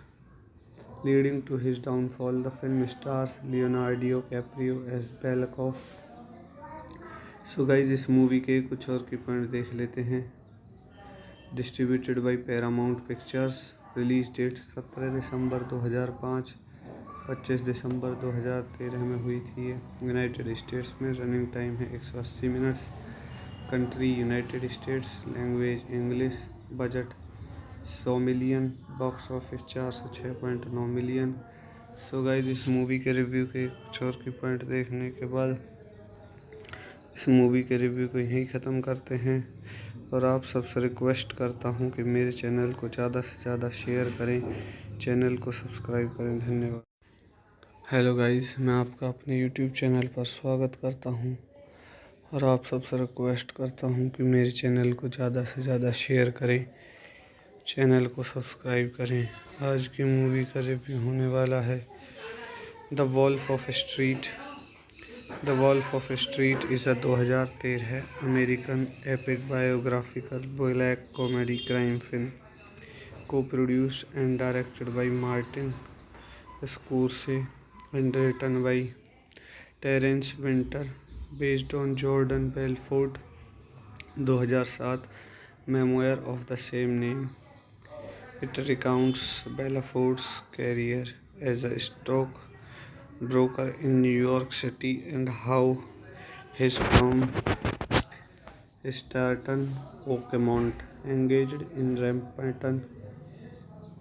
C: leading to his downfall. The film stars Leonardo DiCaprio as Belkoff. So guys, इस movie के कुछ और की point देख लेते हैं। Distributed by Paramount pictures. Release date 17 दिसंबर 2005, 25 दिसंबर 2013 में हुई थी ये यूनाइटेड स्टेट्स में। रनिंग टाइम है 180 minutes. Country United States. Language English. Budget 100 million. Box office 406.9 million. So guys, इस मूवी के रिव्यू के कुछ और की पॉइंट देखने के बाद इस मूवी के रिव्यू को यहीं ख़त्म करते हैं और आप सबसे रिक्वेस्ट करता हूं कि मेरे चैनल को ज़्यादा से ज़्यादा शेयर करें, चैनल को सब्सक्राइब करें। धन्यवाद। हेलो गाइस, मैं आपका अपने यूट्यूब चैनल पर स्वागत करता हूं और आप सबसे रिक्वेस्ट करता हूं कि मेरे चैनल को ज़्यादा से ज़्यादा शेयर करें, चैनल को सब्सक्राइब करें। आज की मूवी का रिव्यू होने वाला है the wolf of street. The wolf of street is 2013 American epic biographical black comedy crime film को produced and directed by Martin Scorsese and written by Terence Winter, based on Jordan Belfort 2007 memoir of the same name. It recounts Bellafort's career as a stock broker in New York City and how his firm Stanton Oakmont engaged in rampant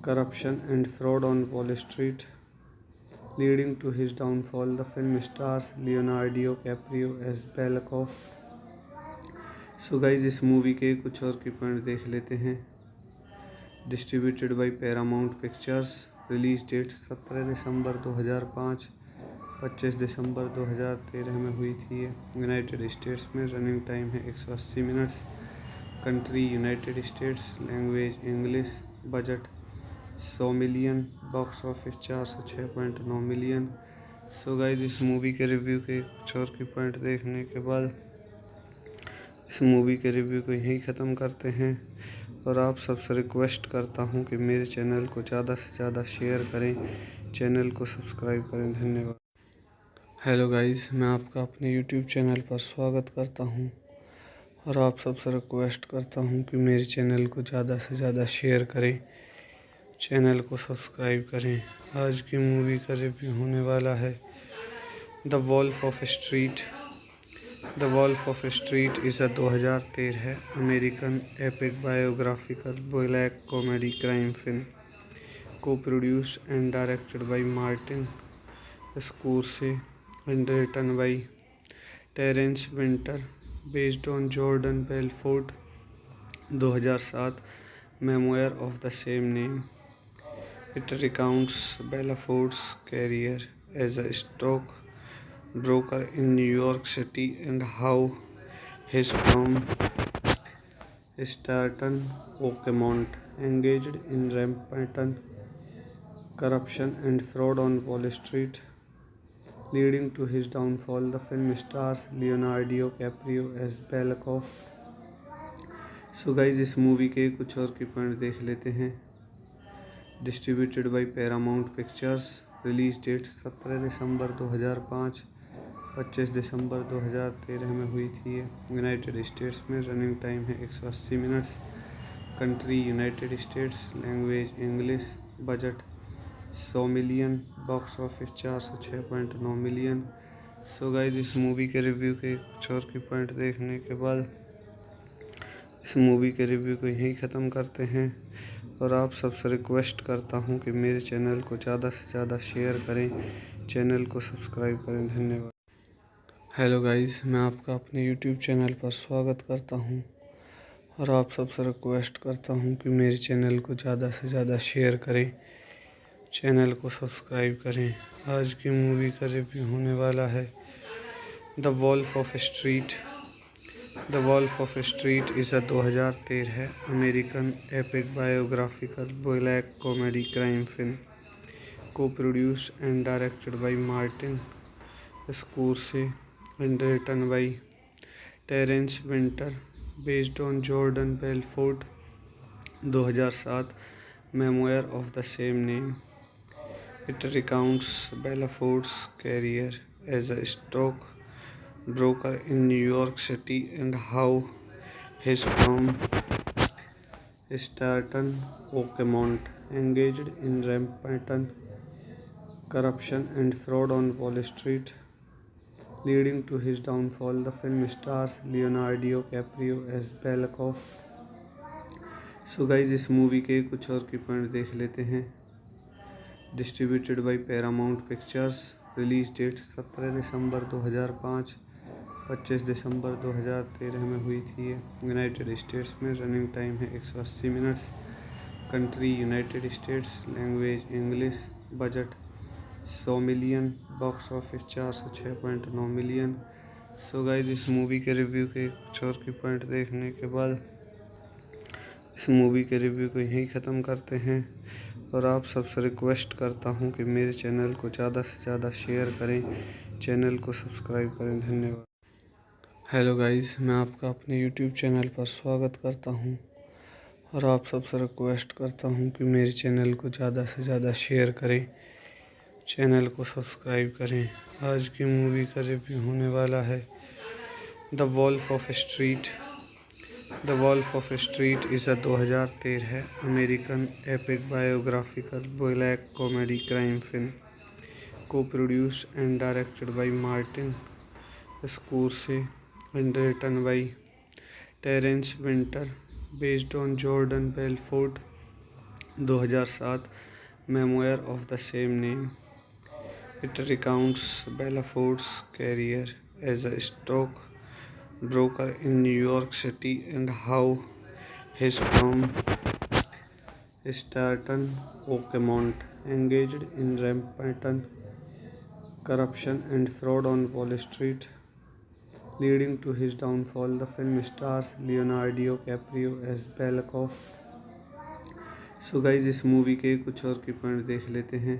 C: corruption and fraud on Wall Street, leading to his downfall. The film stars Leonardo DiCaprio as Belikov. So guys इस movie के कुछ और की point देख लेते हैं। Distributed by Paramount pictures. Release date 17 दिसंबर 2005, 25 दिसंबर 2013 में हुई थी ये यूनाइटेड स्टेट्स में। रनिंग टाइम है 180 minutes. Country United States. Language English. Budget 100 million. Box office 406.9 million. So guys इस मूवी के रिव्यू के कुछ और की पॉइंट देखने के बाद इस मूवी के रिव्यू को यहीं ख़त्म करते हैं और आप सबसे रिक्वेस्ट करता हूं कि मेरे चैनल को ज़्यादा से ज़्यादा शेयर करें, चैनल को सब्सक्राइब करें। धन्यवाद। हेलो गाइस, मैं आपका अपने यूट्यूब चैनल पर स्वागत करता हूं और आप सबसे रिक्वेस्ट करता हूं कि मेरे चैनल को ज़्यादा से ज़्यादा शेयर करें, चैनल को सब्सक्राइब करें। आज की मूवी का रिव्यू होने वाला है the wolf of street. The wolf of street is 2013 American epic biographical black comedy crime film, co-produced and directed by Martin Scorsese and written by Terence Winter, based on Jordan Belfort 2007 memoir of the same name. It recounts Belfort's career as a stock broker in New York City and how his firm Stanton Oakmont engaged in rampant corruption and fraud on Wall Street, leading to his downfall. The film stars Leonardo DiCaprio as Belikov. So guys इस movie के कुछ और की point देख लेते हैं। Distributed by Paramount pictures. Release date 17 दिसंबर 2005, 25 दिसंबर 2013 में हुई थी ये यूनाइटेड स्टेट्स में। रनिंग टाइम है 180 minutes. Country United States. Language English. Budget 100 million. Box office 406.9 million. So guys इस मूवी के रिव्यू के कुछ और की पॉइंट देखने के बाद इस मूवी के रिव्यू को यहीं ख़त्म करते हैं और आप सबसे रिक्वेस्ट करता हूं कि मेरे चैनल को ज़्यादा से ज़्यादा शेयर करें, चैनल को सब्सक्राइब करें। धन्यवाद। हेलो गाइस, मैं आपका अपने यूट्यूब चैनल पर स्वागत करता हूं और आप सबसे रिक्वेस्ट करता हूं कि मेरे चैनल को ज़्यादा से ज़्यादा शेयर करें, चैनल को सब्सक्राइब करें। आज की मूवी का रिव्यू होने वाला है the wolf of street. The wolf of street is 2013 American epic biographical black comedy crime film, co-produced and directed by Martin Scorsese and written by Terence Winter, based on Jordan Belfort 2007 memoir of the same name. It recounts Belfort's career as a stock broker in New York City and how his firm Stanton Oakmont engaged in rampant corruption and fraud on Wall Street, leading to his downfall. The film stars Leonardo DiCaprio as Belikov. So guys इस movie के कुछ और की point देख लेते हैं। Distributed by Paramount pictures. Release date 17 दिसंबर 2005, 25 दिसंबर 2013 में हुई थी ये यूनाइटेड स्टेट्स में। रनिंग टाइम है 180 minutes. Country United States. Language English. Budget 100 million. Box office 406.9 million. So guys इस मूवी के रिव्यू के कुछ और की पॉइंट देखने के बाद इस मूवी के रिव्यू को यहीं ख़त्म करते हैं और आप सबसे रिक्वेस्ट करता हूं कि मेरे चैनल को ज़्यादा से ज़्यादा शेयर करें, चैनल को सब्सक्राइब करें। धन्यवाद। हेलो गाइस, मैं आपका अपने यूट्यूब चैनल पर स्वागत करता हूं और आप सबसे रिक्वेस्ट करता हूं कि मेरे चैनल को ज़्यादा से ज़्यादा शेयर करें, चैनल को सब्सक्राइब करें। आज की मूवी का रिव्यू होने वाला है the wolf of street. The wolf of street is 2013 American epic biographical black comedy crime film, co-produced and directed by Martin Scorsese and written by Terence Winter, based on Jordan Belfort 2007 memoir of the same name. It recounts Bellafort's career as a stock broker in New York City and how his firm Stratton Oakmont engaged in rampant corruption and fraud on Wall Street, leading to his downfall. The film stars Leonardo DiCaprio as Bellacoff. So guys इस movie के कुछ और की point देख लेते हैं।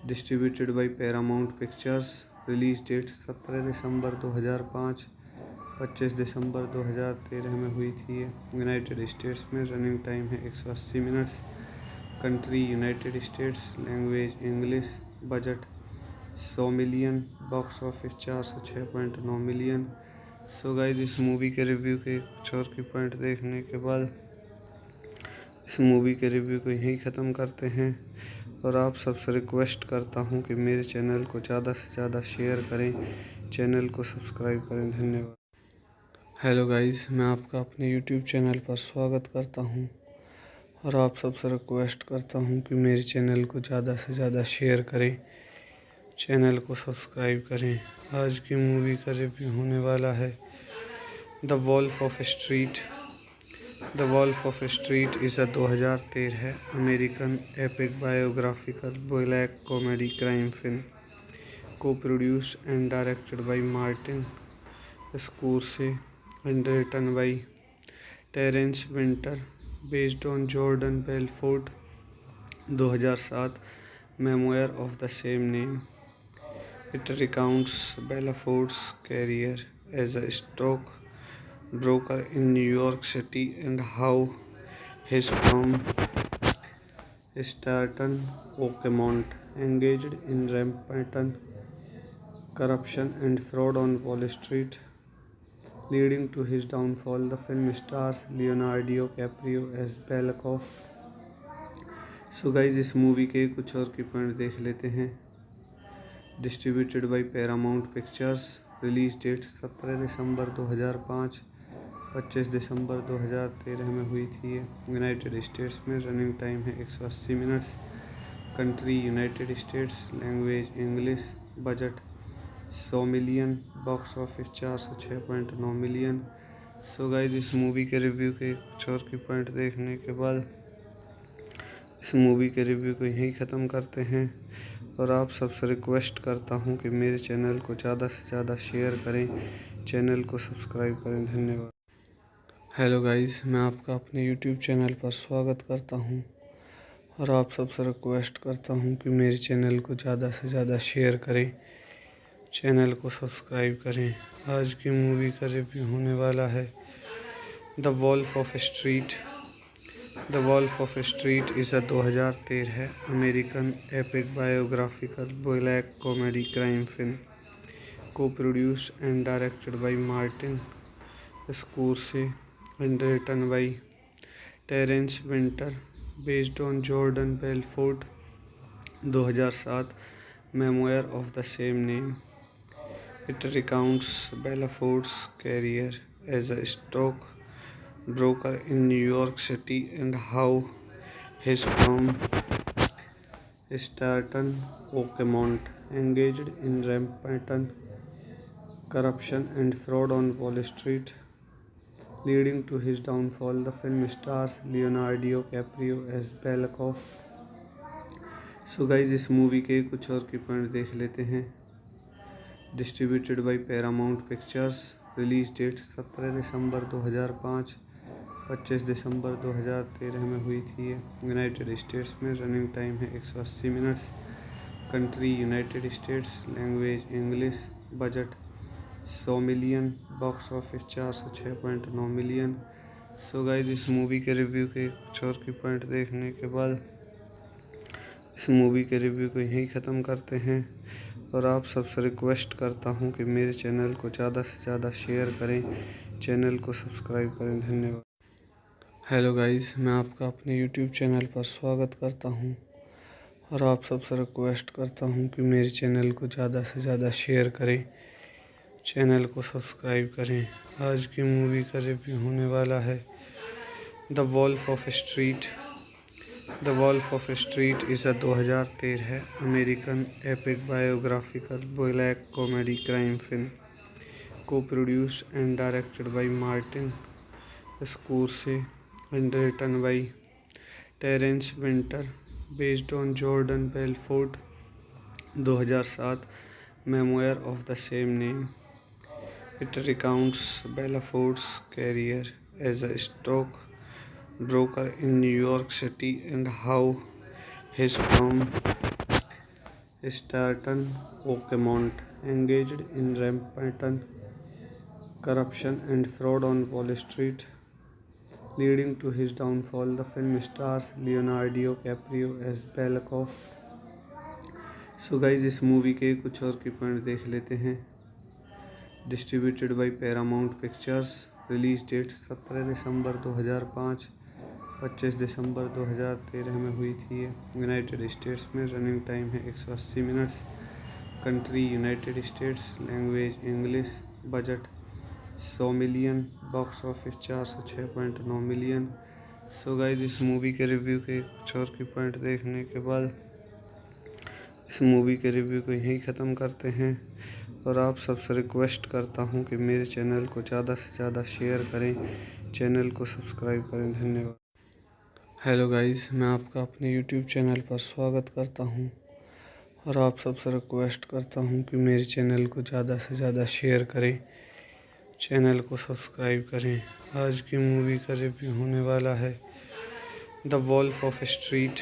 C: Distributed by Paramount pictures. Release date 17 दिसंबर 2005, 25 दिसंबर 2013 में हुई थी ये यूनाइटेड स्टेट्स में। रनिंग टाइम है 180 minutes. Country United States. Language English. Budget 100 million. Box office 406.9 million. So guys इस मूवी के रिव्यू के कुछ और की पॉइंट देखने के बाद इस मूवी के रिव्यू को यहीं ख़त्म करते हैं और आप सबसे रिक्वेस्ट करता हूं कि मेरे चैनल को ज़्यादा से ज़्यादा शेयर करें, चैनल को सब्सक्राइब करें। धन्यवाद। हेलो गाइस, मैं आपका अपने यूट्यूब चैनल पर स्वागत करता हूं और आप सबसे रिक्वेस्ट करता हूं कि मेरे चैनल को ज़्यादा से ज़्यादा शेयर करें, चैनल को सब्सक्राइब करें। आज की मूवी का रिव्यू होने वाला है the wolf of street. The wolf of street is a 2013 American epic biographical black comedy crime film, co-produced and directed by Martin Scorsese and written by Terence Winter, based on Jordan Belfort 2007 memoir of the same name. It recounts Bellafort's career as a stock broker in New York City and how his firm Stratton Oakmont engaged in rampant corruption and fraud on Wall Street, leading to his downfall. The film stars Leonardo DiCaprio as Bellacoff. So guys इस movie के कुछ और की point देख लेते हैं। Distributed by Paramount pictures. Release date 17 दिसंबर 2005, 25 दिसंबर 2013 में हुई थी ये यूनाइटेड स्टेट्स में। रनिंग टाइम है 180 minutes. Country United States. Language English. Budget 100 million. Box office 406.9 million. So guys इस मूवी के रिव्यू के कुछ और की पॉइंट देखने के बाद इस मूवी के रिव्यू को यहीं ख़त्म करते हैं और आप सबसे रिक्वेस्ट करता हूं कि मेरे चैनल को ज़्यादा से ज़्यादा शेयर करें, चैनल को सब्सक्राइब करें। धन्यवाद। हेलो गाइस, मैं आपका अपने यूट्यूब चैनल पर स्वागत करता हूं और आप सबसे रिक्वेस्ट करता हूं कि मेरे चैनल को ज़्यादा से ज़्यादा शेयर करें, चैनल को सब्सक्राइब करें। आज की मूवी का रिव्यू होने वाला है the wolf of street. The wolf of street is a 2013 American epic biographical black comedy crime film, co-produced and directed by Martin Scorsese and written by Terence Winter, based on Jordan Belfort 2007 memoir of the same name. It recounts Bellafort's career as a stock broker in New York City and how his firm Stratton Oakmont engaged in rampant corruption and fraud on Wall Street, leading to his downfall. The film stars Leonardo DiCaprio as Bellacoff. So guys इस movie के कुछ और की point देख लेते हैं। Distributed by Paramount pictures. Release date 17 दिसंबर 2005, 25 दिसंबर 2013 में हुई थी ये यूनाइटेड स्टेट्स में। रनिंग टाइम है 180 minutes. Country United States. Language English. Budget 100 million. Box office 406.9 million. So guys इस मूवी के रिव्यू के कुछ और की पॉइंट देखने के बाद इस मूवी के रिव्यू को यहीं ख़त्म करते हैं और आप सबसे रिक्वेस्ट करता हूं कि मेरे चैनल को ज़्यादा से ज़्यादा शेयर करें, चैनल को सब्सक्राइब करें। धन्यवाद। हेलो गाइस, मैं आपका अपने यूट्यूब चैनल पर स्वागत करता हूं और आप सबसे रिक्वेस्ट करता हूं कि मेरे चैनल को ज़्यादा से ज़्यादा शेयर करें, चैनल को सब्सक्राइब करें। आज की मूवी का रिव्यू होने वाला है the wolf of street. The wolf of street is 2013 American epic biographical black comedy crime film co-produced and directed by Martin Scorsese and written by Terence Winter, based on Jordan Belfort 2007 memoir of the same name. It recounts Bellafort's career as a stock broker in New York City and how his firm Stratton Oakmont engaged in rampant corruption and fraud on Wall Street, leading to his downfall. The film stars Leonardo DiCaprio as Bellacoff. So guys इस movie के कुछ और की point देख लेते हैं। Distributed by Paramount pictures. Release date 17 दिसंबर 2005, 25 दिसंबर 2013 में हुई थी। यूनाइटेड स्टेट्स में रनिंग टाइम है 180 minutes. Country United States. Language English. Budget 100 million. Box office 406.9 million. So guys इस मूवी के रिव्यू के कुछ और की पॉइंट देखने के बाद इस मूवी के रिव्यू को यहीं ख़त्म करते हैं और आप सबसे रिक्वेस्ट करता हूं कि मेरे चैनल को ज़्यादा से ज़्यादा शेयर करें, चैनल को सब्सक्राइब करें। धन्यवाद। हेलो गाइस, मैं आपका अपने यूट्यूब चैनल पर स्वागत करता हूं और आप सबसे रिक्वेस्ट करता हूं कि मेरे चैनल को ज़्यादा से ज़्यादा शेयर करें, चैनल को सब्सक्राइब करें। आज की मूवी का रिव्यू होने वाला है the wolf of street.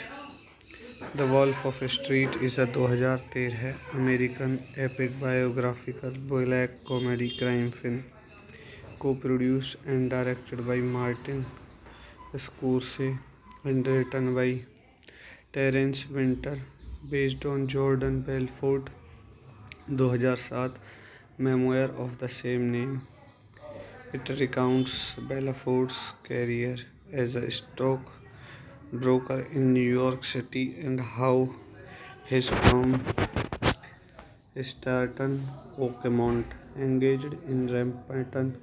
C: The wolf of street is 2013 American epic biographical black comedy crime film co-produced and directed by Martin Scorsese and written by Terence Winter, based on Jordan Belfort 2007 memoir of the same name. It recounts Bellafort's career as a stock broker in New York City and how his firm Stratton Oakmont engaged in rampant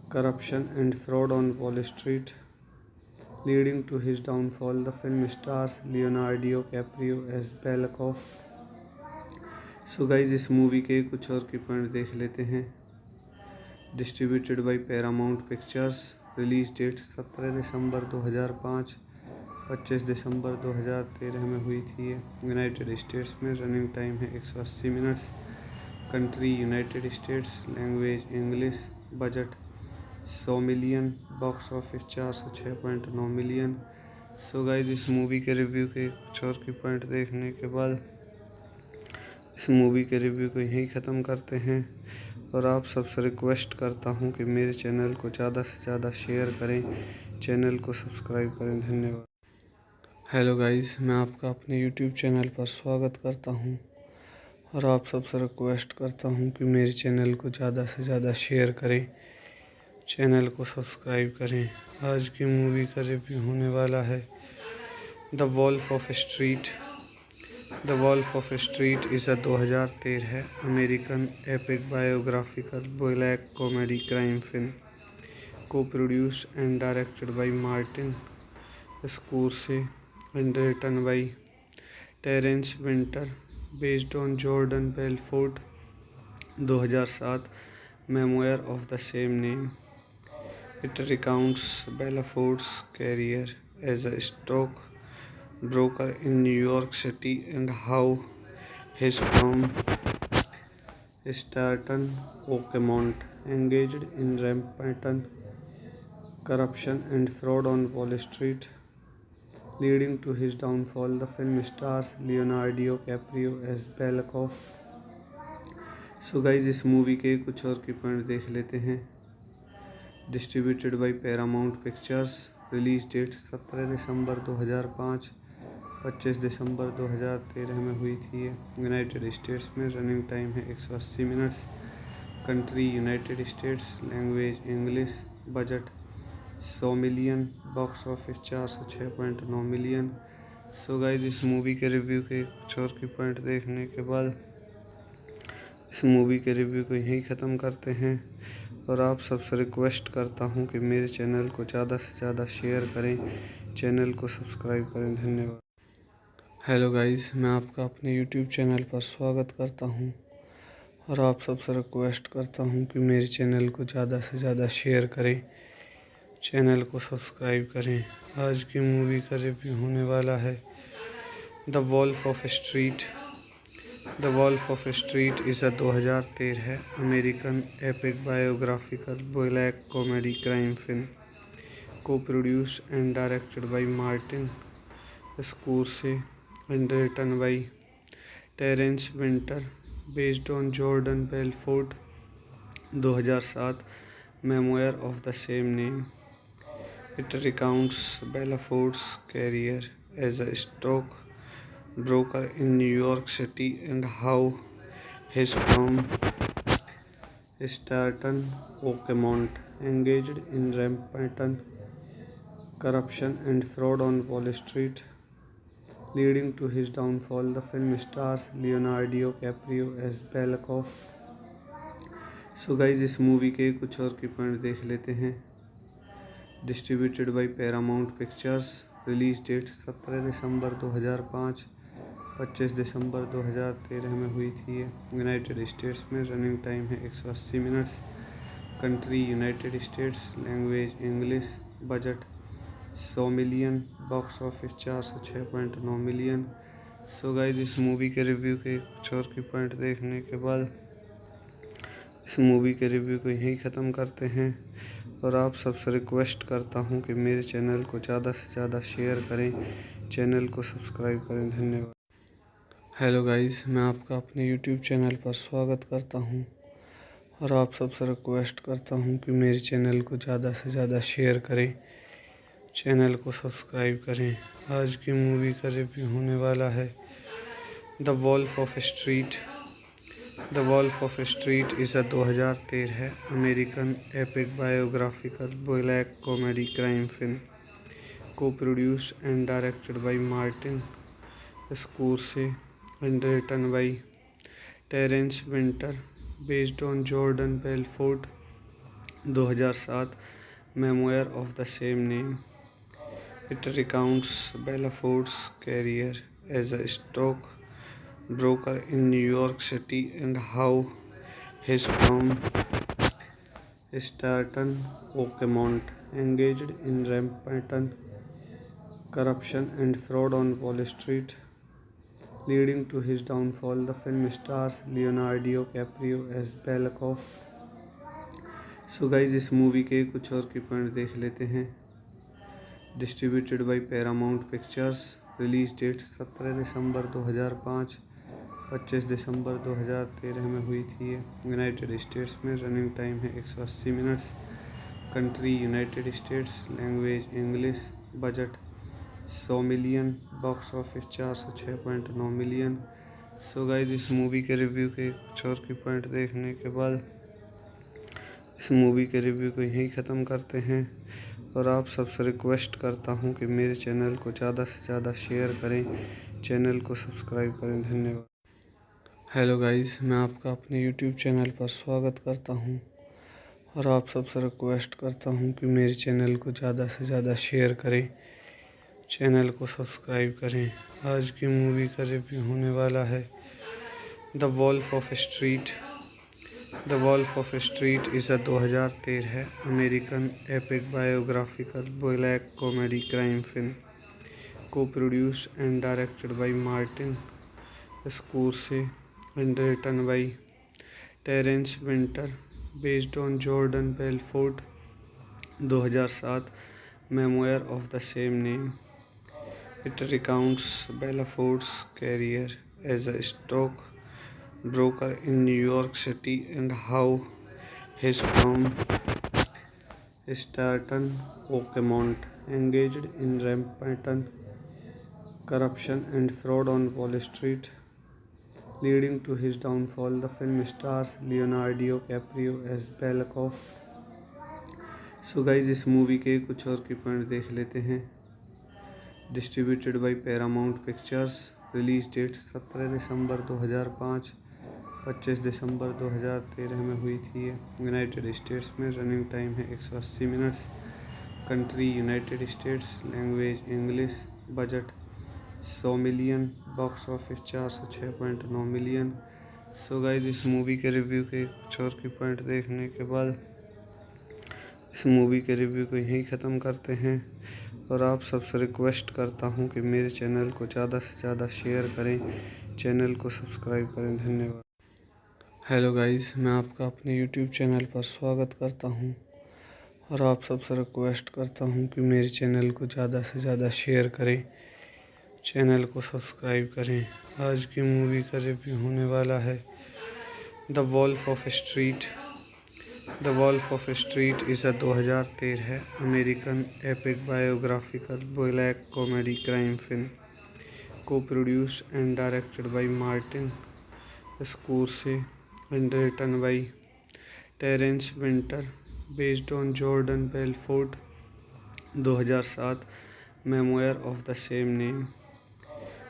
C: corruption and fraud on Wall Street, leading to his downfall. The film stars Leonardo DiCaprio as Bellacoff. So guys इस movie के कुछ और की point देख लेते हैं। Distributed by Paramount pictures. Release date 17 दिसंबर 2005, 25 दिसंबर 2013 में हुई थी। यूनाइटेड स्टेट्स में रनिंग टाइम है 180 minutes. Country United States. Language English. Budget 100 million. Box office 406.9 million. So guys इस मूवी के रिव्यू के कुछ और की पॉइंट देखने के बाद इस मूवी के रिव्यू को यहीं ख़त्म करते हैं और आप सबसे रिक्वेस्ट करता हूं कि मेरे चैनल को ज़्यादा से ज़्यादा शेयर करें, चैनल को सब्सक्राइब करें। धन्यवाद। हेलो गाइस, मैं आपका अपने यूट्यूब चैनल पर स्वागत करता हूं और आप सबसे रिक्वेस्ट करता हूं कि मेरे चैनल को ज़्यादा से ज़्यादा शेयर करें, चैनल को सब्सक्राइब करें। आज की मूवी का रिव्यू होने वाला है the wolf of street. The wolf of street is 2013 American epic biographical black comedy crime film co-produced and directed by Martin Scorsese and written by Terence Winter, based on Jordan Belfort 2007 memoir of the same name. It recounts Bellafort's career as a stock broker in New York City and how his firm Stratton Oakmont engaged in rampant corruption and fraud on Wall Street, leading to his downfall. The film stars Leonardo DiCaprio as Bellacoff. So guys इस movie के कुछ और की point देख लेते हैं। Distributed by Paramount pictures. Release date 17 दिसंबर 2005, 25 दिसंबर 2013 में हुई थी। यूनाइटेड स्टेट्स में रनिंग टाइम है 180 minutes. Country United States. Language English. Budget 100 million. Box office 406.9 million. So guys इस मूवी के रिव्यू के कुछ और की पॉइंट देखने के बाद इस मूवी के रिव्यू को यहीं ख़त्म करते हैं और आप सबसे रिक्वेस्ट करता हूँ कि मेरे चैनल को ज़्यादा से ज़्यादा शेयर करें, चैनल को सब्सक्राइब करें। धन्यवाद। हेलो गाइस, मैं आपका अपने यूट्यूब चैनल पर स्वागत करता हूँ और आप सबसे रिक्वेस्ट करता हूँ कि मेरे चैनल को ज़्यादा से ज़्यादा शेयर करें, चैनल को सब्सक्राइब करें। आज की मूवी का रिव्यू होने वाला है the wolf of street. The wolf of street is a 2013 American epic biographical black comedy crime film co-produced and directed by Martin Scorsese and written by Terence Winter, based on Jordan Belfort 2007 memoir of the same name. It recounts Belfort's career as a stock broker in New York City and how his firm Stratton Oakmont engaged in rampant corruption and fraud on Wall Street, leading to his downfall. The film stars Leonardo DiCaprio as Belkoff. So guys, इस movie के कुछ और की point देख लेते हैं। Distributed by Paramount pictures. Release date 17 दिसंबर 2005, 25 दिसंबर 2013 में हुई थी यूनाइटेड स्टेट्स में। रनिंग टाइम है 180 minutes. Country United States. Language English. Budget 100 million. Box office 406.9 million. So guys, इस मूवी के रिव्यू के कुछ और की पॉइंट देखने के बाद इस मूवी के रिव्यू को यहीं ख़त्म करते हैं और आप सबसे रिक्वेस्ट करता हूं कि मेरे चैनल को ज़्यादा से ज़्यादा शेयर करें, चैनल को सब्सक्राइब करें। धन्यवाद। हेलो गाइस, मैं आपका अपने यूट्यूब चैनल पर स्वागत करता हूं और आप सबसे रिक्वेस्ट करता हूं कि मेरे चैनल को ज़्यादा से ज़्यादा शेयर करें, चैनल को सब्सक्राइब करें। आज की मूवी का रिव्यू होने वाला है the wolf of street. The wolf of street is a 2013 American epic biographical black comedy crime film co-produced and directed by Martin Scorsese and written by Terence Winter, based on Jordan Belfort 2007 memoir of the same name. It recounts Belfort's career as a stock broker in New York City and how his firm Stratton Oakmont engaged in rampant corruption and fraud on Wall Street, leading to his downfall. The film stars Leonardo DiCaprio as Belkoff. So guys, इस movie के कुछ और की point देख लेते हैं। Distributed by Paramount pictures. Release date 17 दिसंबर 2005, 25 दिसंबर 2013 में हुई थी यूनाइटेड स्टेट्स में। रनिंग टाइम है 180 minutes. Country United States. Language English. Budget 100 million. Box office 406.9 million. So guys, इस मूवी के रिव्यू के कुछ और की पॉइंट देखने के बाद इस मूवी के रिव्यू को यहीं ख़त्म करते हैं और आप सबसे रिक्वेस्ट करता हूं कि मेरे चैनल को ज़्यादा से ज़्यादा शेयर करें, चैनल को सब्सक्राइब करें। धन्यवाद। हेलो गाइस, मैं आपका अपने यूट्यूब चैनल पर स्वागत करता हूं और आप सबसे रिक्वेस्ट करता हूं कि मेरे चैनल को ज़्यादा से ज़्यादा शेयर करें, चैनल को सब्सक्राइब करें। आज की मूवी का रिव्यू होने वाला है the wolf of street. The wolf of street is a 2013 American epic biographical black comedy crime film co-produced and directed by Martin Scorsese and written by Terence Winter, based on Jordan Belfort 2007 memoir of the same name. It recounts Belfort's career as a stock broker in New York City and how his firm Stratton Oakmont engaged in rampant corruption and fraud on Wall Street, leading to his downfall. The film stars Leonardo DiCaprio as Belkoff. So guys, इस movie के कुछ और की point देख लेते हैं। Distributed by Paramount pictures. Release date 17 दिसंबर 2005, 25 दिसंबर 2013 में हुई थी ये। यूनाइटेड स्टेट्स में रनिंग टाइम है 180 minutes. Country United States. Language English. Budget 100 million. Box office 406.9 million. So guys, इस मूवी के रिव्यू के कुछ और की पॉइंट देखने के बाद इस मूवी के रिव्यू को यहीं ख़त्म करते हैं और आप सबसे रिक्वेस्ट करता हूं कि मेरे चैनल को ज़्यादा से ज़्यादा शेयर करें, चैनल को सब्सक्राइब करें। धन्यवाद। हेलो गाइस, मैं आपका अपने यूट्यूब चैनल पर स्वागत करता हूं और आप सबसे रिक्वेस्ट करता हूं कि मेरे चैनल को ज़्यादा से ज़्यादा शेयर करें, चैनल को सब्सक्राइब करें। आज की मूवी का रिव्यू होने वाला है the wolf of street. The wolf of street is 2013 American epic biographical black comedy crime film co-produced and directed by Martin Scorsese and written by Terence Winter, based on Jordan Belfort 2007 memoir of the same name.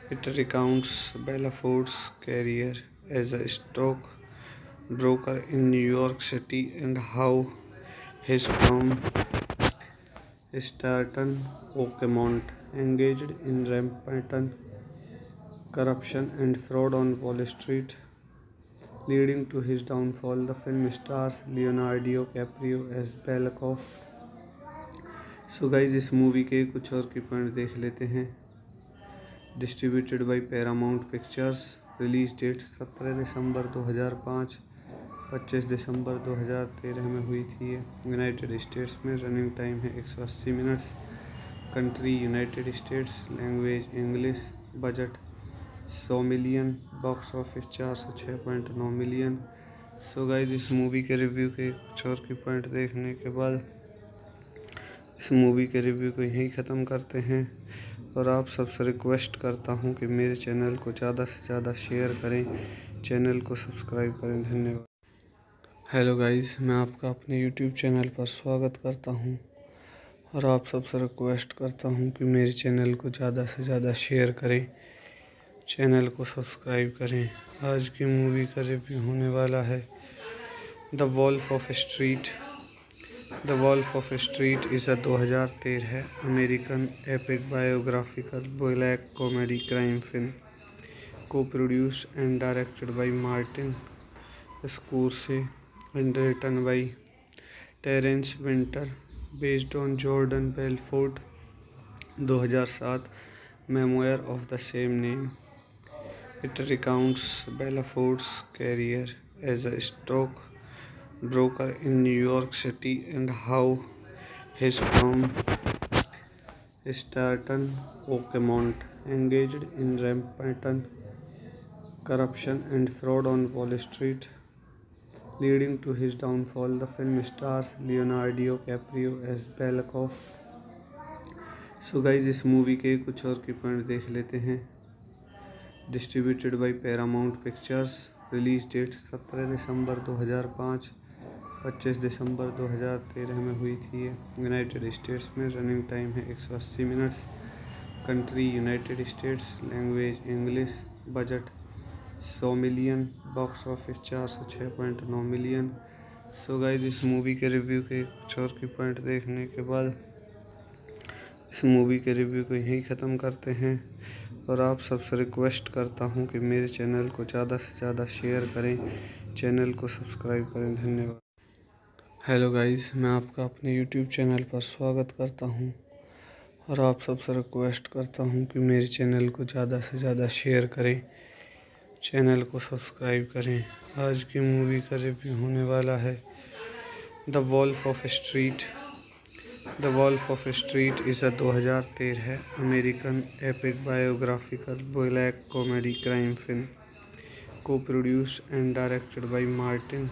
C: It recounts Belfort's career as a stock broker in New York City and how his firm Stratton Oakmont engaged in rampant corruption and fraud on Wall Street, leading to his downfall. The film stars Leonardo DiCaprio as Belkoff. So guys, इस movie के कुछ और की point देख लेते हैं। Distributed by Paramount pictures. Release date 17 दिसंबर 2005, 25 दिसंबर 2013 में हुई थी ये। यूनाइटेड स्टेट्स में रनिंग टाइम है 180 minutes. Country United States. Language English. Budget 100 million. Box office 406.9 million. So guys, इस मूवी के रिव्यू के कुछ और की पॉइंट देखने के बाद इस मूवी के रिव्यू को यहीं ख़त्म करते हैं और आप सबसे रिक्वेस्ट करता हूं कि मेरे चैनल को ज़्यादा से ज़्यादा शेयर करें, चैनल को सब्सक्राइब करें। धन्यवाद। हेलो गाइस, मैं आपका अपने यूट्यूब चैनल पर स्वागत करता हूं और आप सबसे रिक्वेस्ट करता हूं कि मेरे चैनल को ज़्यादा से ज़्यादा शेयर करें, चैनल को सब्सक्राइब करें। आज की मूवी का रिव्यू होने वाला है the wolf of street. The wolf of street is 2013 American epic biographical black comedy crime film co-produced and directed by Martin Scorsese and written by Terence Winter, based on Jordan Belfort 2007 memoir of the same name. It recounts Belfort's career as a stock broker in New York City and how his firm Stratton Oakmont engaged in rampant corruption and fraud on Wall Street, leading to his downfall. The film stars Leonardo DiCaprio as Belkoff. So guys, इस movie के कुछ और की point देख लेते हैं। Distributed by Paramount pictures. Release date 17 दिसंबर 2005, 25 दिसंबर 2013 में हुई थी ये। यूनाइटेड स्टेट्स में रनिंग टाइम है 180 minutes. Country United States. Language English. Budget 100 million. Box office 406.9 million. So guys, इस मूवी के रिव्यू के कुछ और की पॉइंट देखने के बाद इस मूवी के रिव्यू को यहीं ख़त्म करते हैं और आप सबसे रिक्वेस्ट करता हूं कि मेरे चैनल को ज़्यादा से ज़्यादा शेयर करें, चैनल को सब्सक्राइब करें। धन्यवाद। हेलो गाइस, मैं आपका अपने यूट्यूब चैनल पर स्वागत करता हूं और आप सबसे रिक्वेस्ट करता हूं कि मेरे चैनल को ज़्यादा से ज़्यादा शेयर करें, चैनल को सब्सक्राइब करें। आज की मूवी का रिव्यू होने वाला है the wolf of street. The wolf of street is 2013 American epic biographical black comedy crime film co-produced and directed by Martin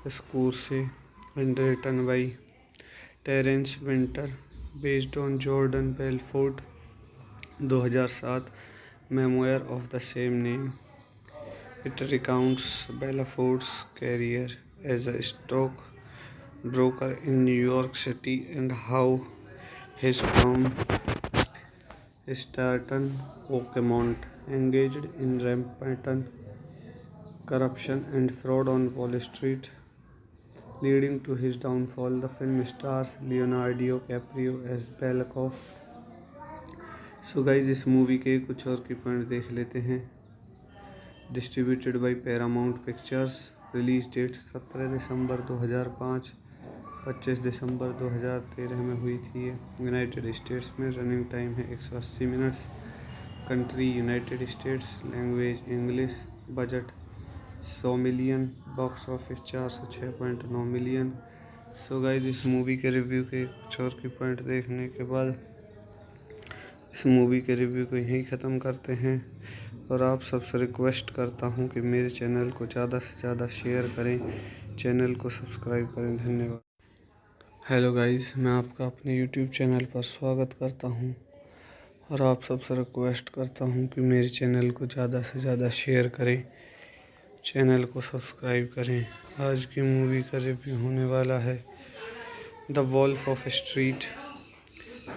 C: Scorsese and written by Terence Winter, based on Jordan Belfort 2007 memoir of the same name. It recounts Belfort's career as a stock broker in New York City and how his firm Stratton Oakmont engaged in rampant corruption and fraud on Wall Street, leading to his downfall. The film stars Leonardo DiCaprio as Belikov. So guys इस movie के कुछ और की point देख लेते हैं। Distributed by Paramount pictures. Release date 17 दिसंबर 2005, 25 दिसंबर 2013 में हुई थी यूनाइटेड स्टेट्स में। रनिंग टाइम है 180 minutes. Country United States. Language English. Budget 100 million. Box office 406.9 million. So guys इस मूवी के रिव्यू के कुछ और की पॉइंट देखने के बाद इस मूवी के रिव्यू को यहीं ख़त्म करते हैं और आप सबसे रिक्वेस्ट करता हूं कि मेरे चैनल को ज़्यादा से ज़्यादा शेयर करें, चैनल को सब्सक्राइब करें। धन्यवाद। हेलो गाइस, मैं आपका अपने यूट्यूब चैनल पर स्वागत करता हूं और आप सबसे रिक्वेस्ट करता हूं कि मेरे चैनल को ज़्यादा से ज़्यादा शेयर करें, चैनल को सब्सक्राइब करें। आज की मूवी का रिव्यू होने वाला है the wolf of street.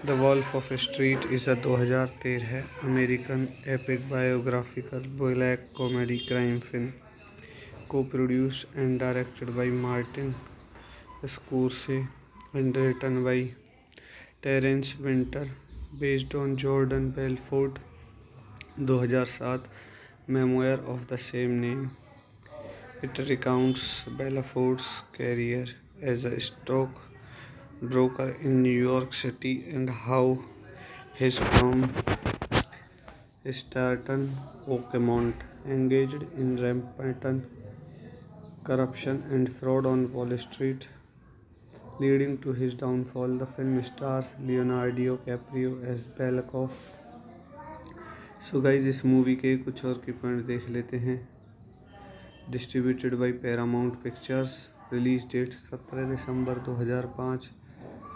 C: The wolf of street is 2013 American epic biographical black comedy crime film को produced and directed by Martin Scorsese and written by Terence Winter, based on Jordan Belfort 2007 memoir of the same name. It recounts Bellafort's career as a stock broker in New York City and how his firm Stratton Oakmont engaged in rampant corruption and fraud on Wall Street, leading to his downfall. The film stars Leonardo DiCaprio as Belikov. So guys इस movie के कुछ और की point देख लेते हैं। Distributed by Paramount pictures. Release date 17 दिसंबर 2005,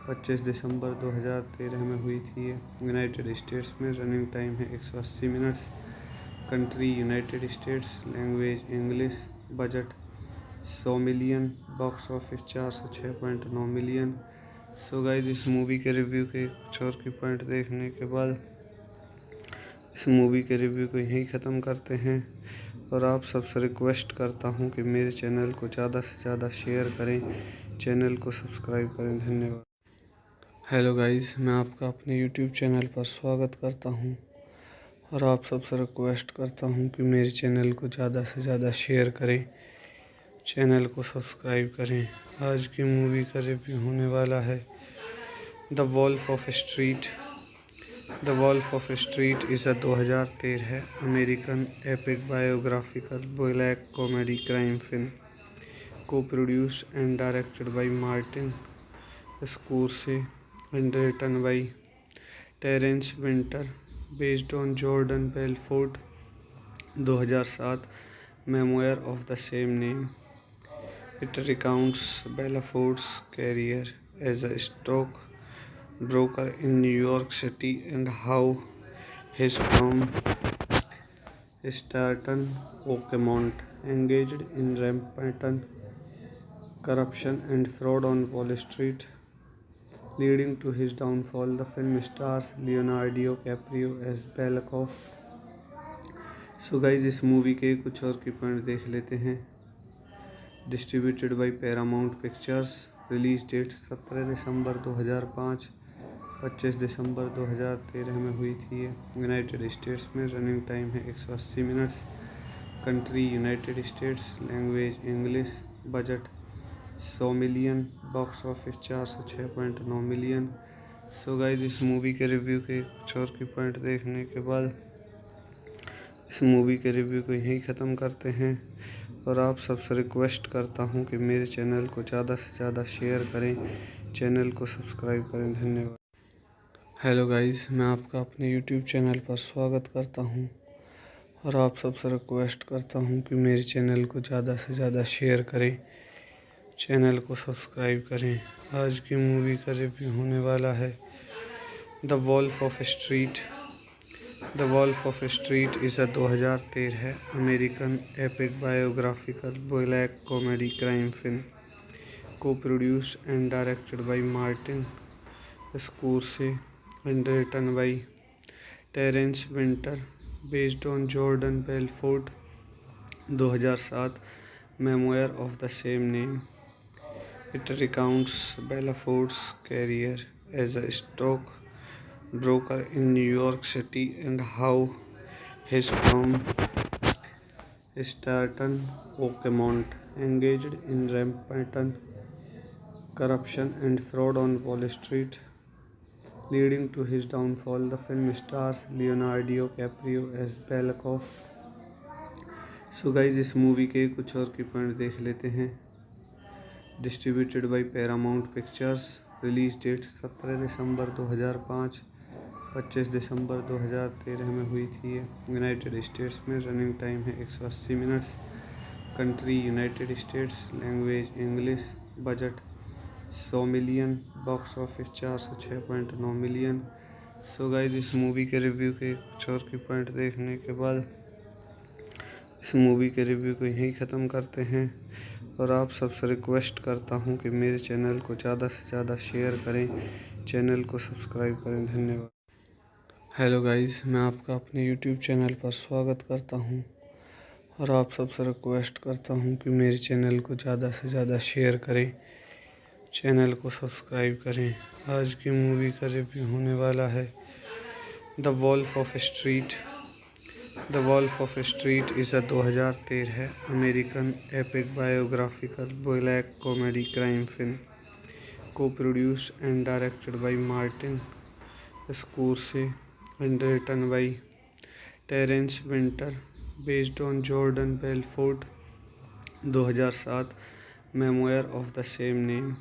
C: 25 दिसंबर 2013 में हुई थी यूनाइटेड स्टेट्स में। रनिंग टाइम है 180 minutes. Country United States. Language English. Budget 100 million. Box office 406.9 million. So guys इस मूवी के रिव्यू के कुछ और की पॉइंट देखने के बाद इस मूवी के रिव्यू को यहीं ख़त्म करते हैं और आप सबसे रिक्वेस्ट करता हूं कि मेरे चैनल को ज़्यादा से ज़्यादा शेयर करें, चैनल को सब्सक्राइब करें। धन्यवाद। हेलो गाइस, मैं आपका अपने यूट्यूब चैनल पर स्वागत करता हूं और आप सबसे रिक्वेस्ट करता हूं कि मेरे चैनल को ज़्यादा से ज़्यादा शेयर करें, चैनल को सब्सक्राइब करें। आज की मूवी का रिव्यू होने वाला है the wolf of street. The wolf of street is 2013 American epic biographical black comedy crime film को produced and directed by Martin Scorsese and written by Terence Winter, based on Jordan Belfort 2007 memoir of the same name. It recounts Bellafort's career as a stock broker in New York City and how his firm Stratton Oakmont engaged in rampant corruption and fraud on Wall Street, leading to his downfall. The film stars Leonardo DiCaprio as Belikov. So guys इस movie के कुछ और की point देख लेते हैं। Distributed by Paramount pictures. Release date 17 दिसंबर 2005, 25 दिसंबर 2013 में हुई थी यूनाइटेड स्टेट्स में। रनिंग टाइम है 180 minutes. Country United States. Language English. Budget 100 million. Box office 406.9 million. So guys इस मूवी के रिव्यू के कुछ और की पॉइंट देखने के बाद इस मूवी के रिव्यू को यहीं ख़त्म करते हैं और आप सबसे रिक्वेस्ट करता हूं कि मेरे चैनल को ज़्यादा से ज़्यादा शेयर करें, चैनल को सब्सक्राइब करें। धन्यवाद। हेलो गाइस, मैं आपका अपने यूट्यूब चैनल पर स्वागत करता हूं और आप सबसे रिक्वेस्ट करता हूं कि मेरे चैनल को ज़्यादा से ज़्यादा शेयर करें, चैनल को सब्सक्राइब करें। आज की मूवी का रिव्यू होने वाला है the wolf of street. The wolf of street is 2013 American epic biographical black comedy crime film को produced and directed by Martin Scorsese and written by Terence Winter, based on Jordan Belfort 2007 memoir of the same name. It recounts Bella Ford's career as a stock broker in New York City and how his firm Stratton Oakmont engaged in rampant corruption and fraud on Wall Street, leading to his downfall. The film stars Leonardo DiCaprio as Belkoff. So guys इस movie के कुछ और की point देख लेते हैं। Distributed by Paramount pictures. Release date 17 दिसंबर 2005, 25 दिसंबर 2013 में हुई थी यूनाइटेड स्टेट्स में। रनिंग टाइम है 180 minutes. Country United States. Language English. Budget 100 million. Box office 406.9 million. So guys इस मूवी के रिव्यू के कुछ और की पॉइंट देखने के बाद इस मूवी के रिव्यू को यहीं ख़त्म करते हैं और आप सबसे रिक्वेस्ट करता हूं कि मेरे चैनल को ज़्यादा से ज़्यादा शेयर करें, चैनल को सब्सक्राइब करें। धन्यवाद। हेलो गाइस, मैं आपका अपने यूट्यूब चैनल पर स्वागत करता हूं और आप सबसे रिक्वेस्ट करता हूं कि मेरे चैनल को ज़्यादा से ज़्यादा शेयर करें, चैनल को सब्सक्राइब करें। आज की मूवी का रिव्यू होने वाला है the wolf of street. The wolf of street is 2013 American epic biographical black comedy crime film को produced and directed by Martin Scorsese and written by Terence Winter, based on Jordan Belfort. 2007 memoir of the same name.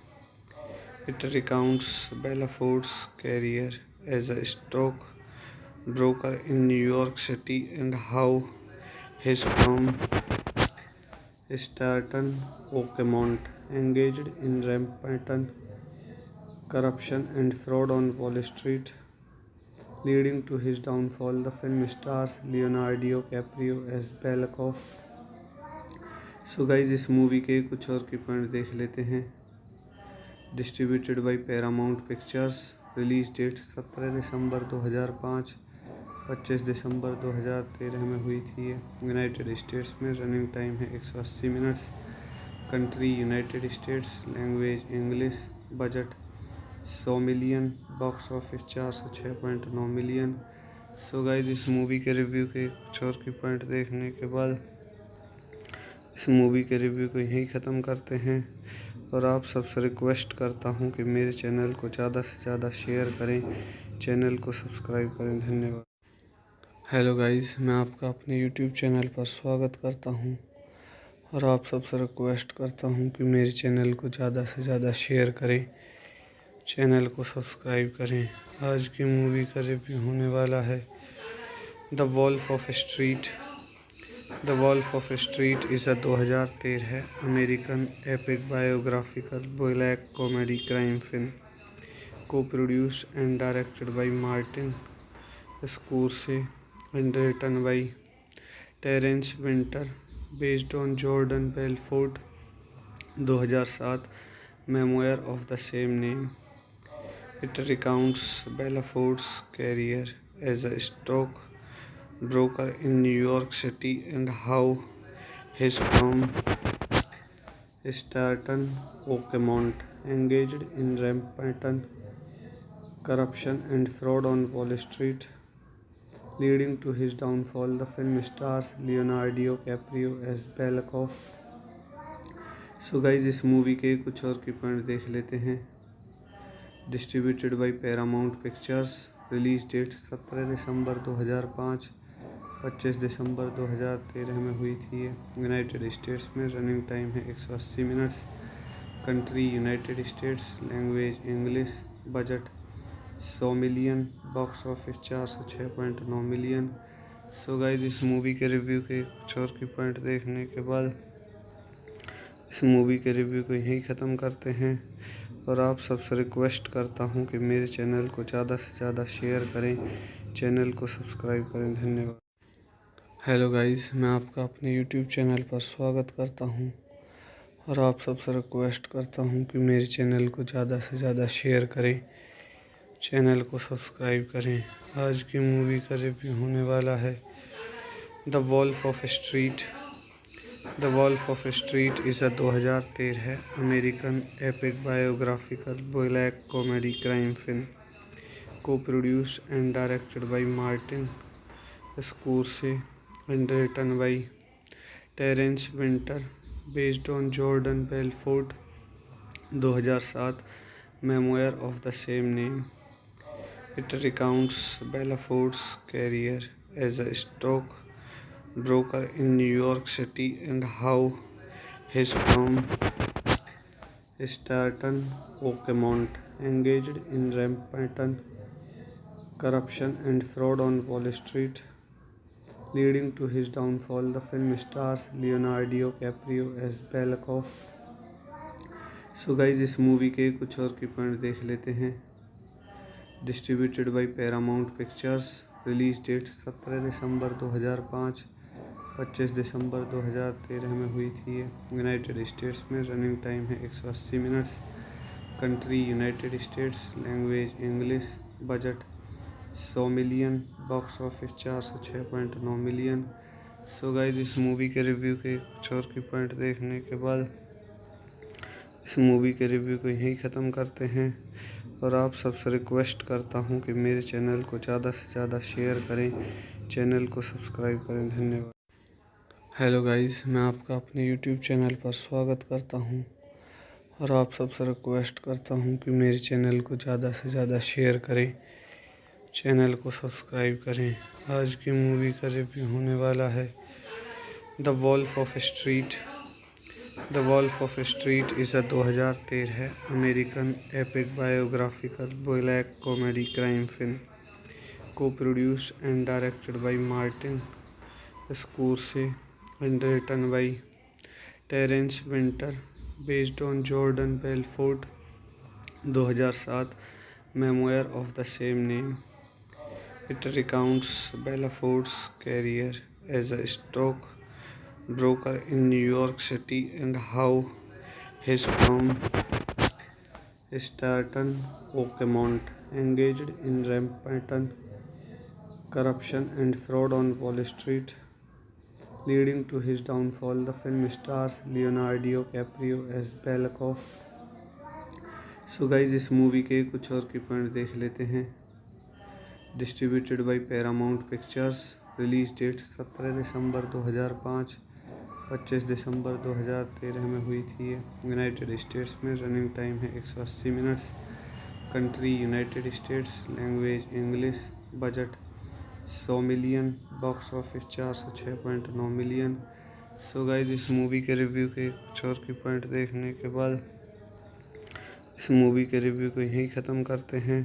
C: It recounts Bella Ford's career as a stock broker in New York City and how his firm Stratton Oakmont engaged in rampant corruption and fraud on Wall Street, leading to his downfall. The film stars Leonardo DiCaprio as Belkoff. So guys इस movie के कुछ और की point देख लेते हैं। Distributed by Paramount pictures. Release date 17 दिसंबर 2005, 25 दिसंबर 2013 में हुई थी यूनाइटेड स्टेट्स में। रनिंग टाइम है 180 minutes. Country United States. Language English. Budget 100 million. Box office 406.9 million. So guys इस मूवी के रिव्यू के कुछ और की पॉइंट देखने के बाद इस मूवी के रिव्यू को यहीं ख़त्म करते हैं और आप सबसे रिक्वेस्ट करता हूं कि मेरे चैनल को ज़्यादा से ज़्यादा शेयर करें, चैनल को सब्सक्राइब करें। धन्यवाद। हेलो गाइस, मैं आपका अपने यूट्यूब चैनल पर स्वागत करता हूं और आप सबसे रिक्वेस्ट करता हूं कि मेरे चैनल को ज़्यादा से ज़्यादा शेयर करें, चैनल को सब्सक्राइब करें। आज की मूवी का रिव्यू होने वाला है the wolf of street. The wolf of street is 2013 American epic biographical black comedy crime film को produced and directed by Martin Scorsese and written by Terence Winter, based on Jordan Belfort. 2007 memoir of the same name. It recounts Bella Ford's career as a stock broker in New York City and how his firm Stratton Oakmont engaged in rampant corruption and fraud on Wall Street, leading to his downfall. The film stars Leonardo DiCaprio as Belkoff. So guys इस movie के कुछ और की point देख लेते हैं। Distributed by Paramount pictures. Release date 17 दिसंबर 2005, 25 दिसंबर 2013 में हुई थी यूनाइटेड स्टेट्स में। रनिंग टाइम है 180 minutes. Country United States. Language English. Budget 100 million. Box office 406.9 million. So guys इस मूवी के रिव्यू के कुछ और की पॉइंट देखने के बाद इस मूवी के रिव्यू को यहीं ख़त्म करते हैं और आप सबसे रिक्वेस्ट करता हूं कि मेरे चैनल को ज़्यादा से ज़्यादा शेयर करें, चैनल को सब्सक्राइब करें। धन्यवाद। हेलो गाइस, मैं आपका अपने यूट्यूब चैनल पर स्वागत करता हूं और आप सबसे रिक्वेस्ट करता हूं कि मेरे चैनल को ज़्यादा से ज़्यादा शेयर करें, चैनल को सब्सक्राइब करें। आज की मूवी का रिव्यू होने वाला है the wolf of street. The wolf of street is 2013 American epic biographical black comedy crime film co-produced and directed by Martin Scorsese and written by Terence Winter based on Jordan Belfort 2007 memoir of the same name. It recounts Bellafort's career as a stock broker in New York City and how his firm Stratton Oakmont engaged in rampant corruption and fraud on Wall Street, leading to his downfall. The film stars Leonardo DiCaprio as Bellacoff. So guys इस movie के कुछ और की point देख लेते हैं। Distributed by Paramount pictures. Release date 17 दिसंबर 2005, 25 दिसंबर 2013 में हुई थी ये यूनाइटेड स्टेट्स में। रनिंग टाइम है 180 minutes. Country United States. Language English. Budget 100 million. Box office 406.9 million. So guys इस मूवी के रिव्यू के कुछ और की पॉइंट देखने के बाद इस मूवी के रिव्यू को यहीं ख़त्म करते हैं और आप सबसे रिक्वेस्ट करता हूं कि मेरे चैनल को ज़्यादा से ज़्यादा शेयर करें, चैनल को सब्सक्राइब करें। धन्यवाद। हेलो गाइस, मैं आपका अपने यूट्यूब चैनल पर स्वागत करता हूं और आप सबसे रिक्वेस्ट करता हूं कि मेरे चैनल को ज़्यादा से ज़्यादा शेयर करें, चैनल को सब्सक्राइब करें। आज की मूवी का रिव्यू होने वाला है the wolf of street. The wolf of street is 2013 American epic biographical black comedy crime film co-produced and directed by Martin Scorsese and written by Terence Winter based on Jordan Belfort 2007 memoir of the same name. It recounts Bellafort's career as a stock broker in New York City and how his firm Stratton Oakmont engaged in rampant corruption and fraud on Wall Street, leading to his downfall. The film stars Leonardo DiCaprio as Bellacoff. So guys इस movie के कुछ और की point देख लेते हैं। Distributed by Paramount pictures. Release date 17 दिसंबर 2005, 25 दिसंबर 2013 में हुई थी ये यूनाइटेड स्टेट्स में। रनिंग टाइम है 180 minutes. Country United States. Language English. Budget 100 million. Box office 406.9 million. So guys इस मूवी के रिव्यू के कुछ और की पॉइंट देखने के बाद इस मूवी के रिव्यू को यहीं ख़त्म करते हैं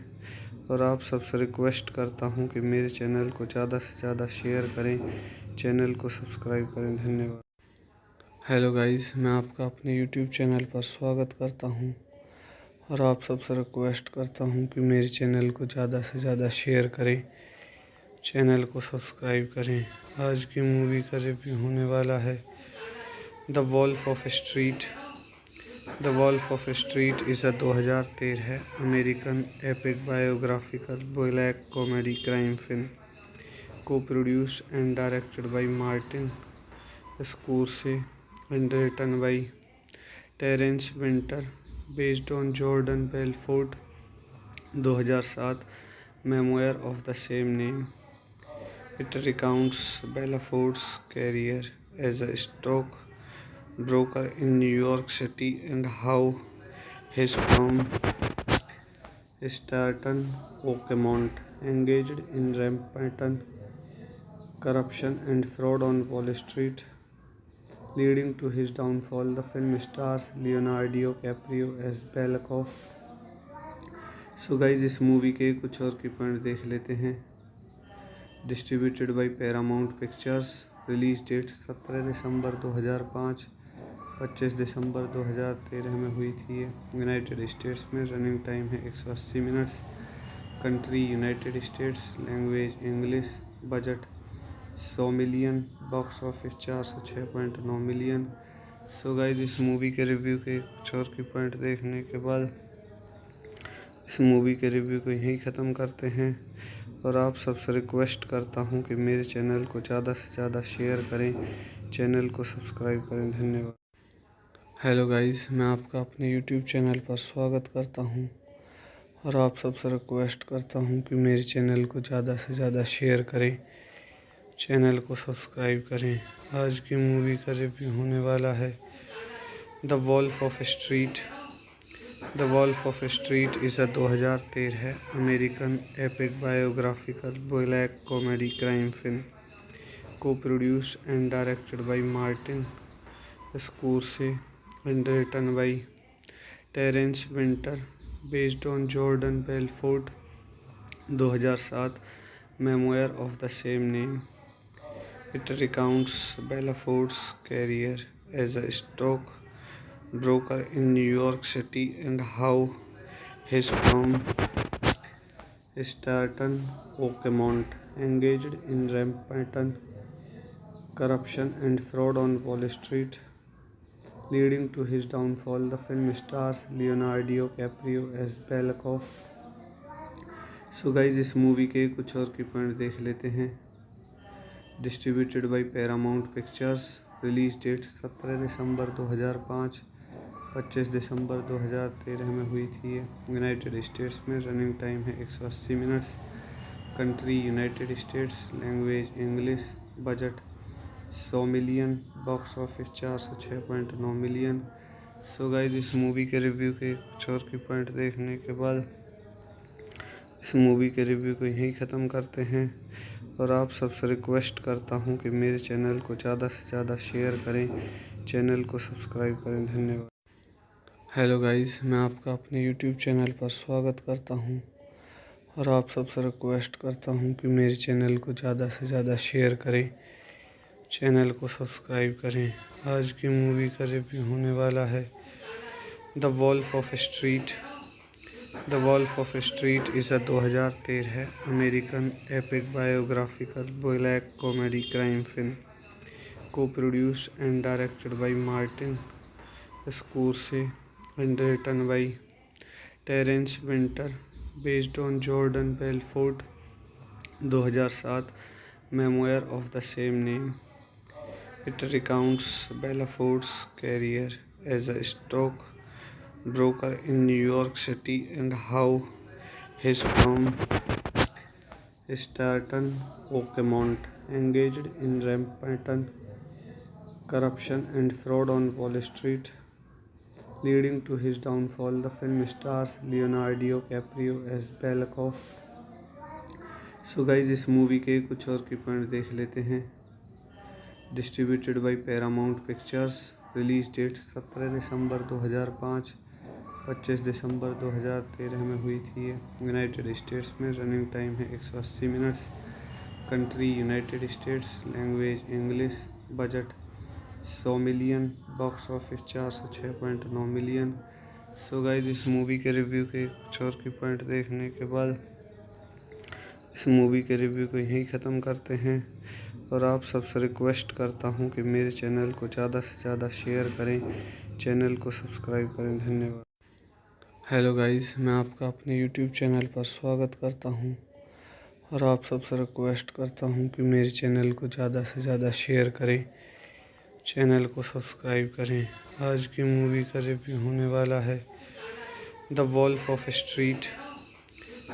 C: और आप सबसे रिक्वेस्ट करता हूं कि मेरे चैनल को ज़्यादा से ज़्यादा शेयर करें, चैनल को सब्सक्राइब करें। धन्यवाद। हेलो गाइस, मैं आपका अपने यूट्यूब चैनल पर स्वागत करता हूं और आप सबसे रिक्वेस्ट करता हूं कि मेरे चैनल को ज़्यादा से ज़्यादा शेयर करें, चैनल को सब्सक्राइब करें। आज की मूवी का रिव्यू होने वाला है the wolf of street. The wolf of street is 2013 American epic biographical black comedy crime film co-produced and directed by Martin Scorsese and written by Terence Winter based on Jordan Belfort 2007 memoir of the same name. It recounts Bellafort's career as a stock broker in New York City and how his firm Stratton Oakmont engaged in rampant corruption and fraud on Wall Street, leading to his downfall. The film stars Leonardo DiCaprio as Bellacoff. So guys इस movie के कुछ और की point देख लेते हैं। Distributed by Paramount pictures. Release date 17 दिसंबर 2005, 25 दिसंबर 2013 में हुई थी ये यूनाइटेड स्टेट्स में। रनिंग टाइम है 180 minutes. Country United States. Language English. Budget 100 million. Box office 406.9 million. So guys इस मूवी के रिव्यू के कुछ और की पॉइंट देखने के बाद इस मूवी के रिव्यू को यहीं ख़त्म करते हैं और आप सबसे रिक्वेस्ट करता हूं कि मेरे चैनल को ज़्यादा से ज़्यादा शेयर करें, चैनल को सब्सक्राइब करें। धन्यवाद। हेलो गाइस, मैं आपका अपने यूट्यूब चैनल पर स्वागत करता हूं और आप सबसे रिक्वेस्ट करता हूं कि मेरे चैनल को ज़्यादा से ज़्यादा शेयर करें, चैनल को सब्सक्राइब करें। आज की मूवी का रिव्यू होने वाला है the wolf of street. The wolf of street is a 2013 American epic biographical black comedy crime film co-produced and directed by Martin Scorsese and written by Terence Winter, based on Jordan Belfort 2007 memoir of the same name. It recounts Belfort's career as a stock broker in New York City and how his firm Stratton Oakmont engaged in rampant corruption and fraud on Wall Street, leading to his downfall. The film stars Leonardo DiCaprio as Belkoff. So guys, इस movie के कुछ और की point देख लेते हैं। Distributed by Paramount pictures. Release date 17 दिसंबर 2005, 25 दिसंबर 2013 में हुई थी। यूनाइटेड स्टेट्स में रनिंग टाइम है 180 minutes. Country United States. Language English. Budget 100 million. Box office 406.9 million. So guys, इस मूवी के रिव्यू के कुछ और की पॉइंट देखने के बाद इस मूवी के रिव्यू को यहीं ख़त्म करते हैं और आप सबसे रिक्वेस्ट करता हूं कि मेरे चैनल को ज़्यादा से ज़्यादा शेयर करें, चैनल को सब्सक्राइब करें। धन्यवाद। हेलो गाइस, मैं आपका अपने यूट्यूब चैनल पर स्वागत करता हूं और आप सबसे रिक्वेस्ट करता हूं कि मेरे चैनल को ज़्यादा से ज़्यादा शेयर करें, चैनल को सब्सक्राइब करें। आज की मूवी का रिव्यू होने वाला है the wolf of street. The wolf of street is a 2013 American epic biographical black comedy crime film co-produced and directed by Martin Scorsese and written by Terence Winter, based on Jordan Belfort 2007 memoir of the same name. It recounts Belfort's career as a stock broker in New York City and how his firm Stratton Oakmont engaged in rampant corruption and fraud on Wall Street, leading to his downfall. The film stars Leonardo DiCaprio as Belkoff. So guys, इस movie के कुछ और की point देख लेते हैं। Distributed by Paramount pictures. Release date 17 दिसंबर 2005, 25 दिसंबर 2013 में हुई थी। यूनाइटेड स्टेट्स में रनिंग टाइम है 180 minutes. Country United States. Language English. Budget 100 million. Box office 406.9 million. So guys, इस मूवी के रिव्यू के कुछ और की पॉइंट देखने के बाद इस मूवी के रिव्यू को यहीं ख़त्म करते हैं और आप सबसे रिक्वेस्ट करता हूं कि मेरे चैनल को ज़्यादा से ज़्यादा शेयर करें, चैनल को सब्सक्राइब करें। धन्यवाद। हेलो गाइस, मैं आपका अपने यूट्यूब चैनल पर स्वागत करता हूं और आप सबसे रिक्वेस्ट करता हूं कि मेरे चैनल को ज़्यादा से ज़्यादा शेयर करें, चैनल को सब्सक्राइब करें। आज की मूवी का रिव्यू होने वाला है the wolf of street.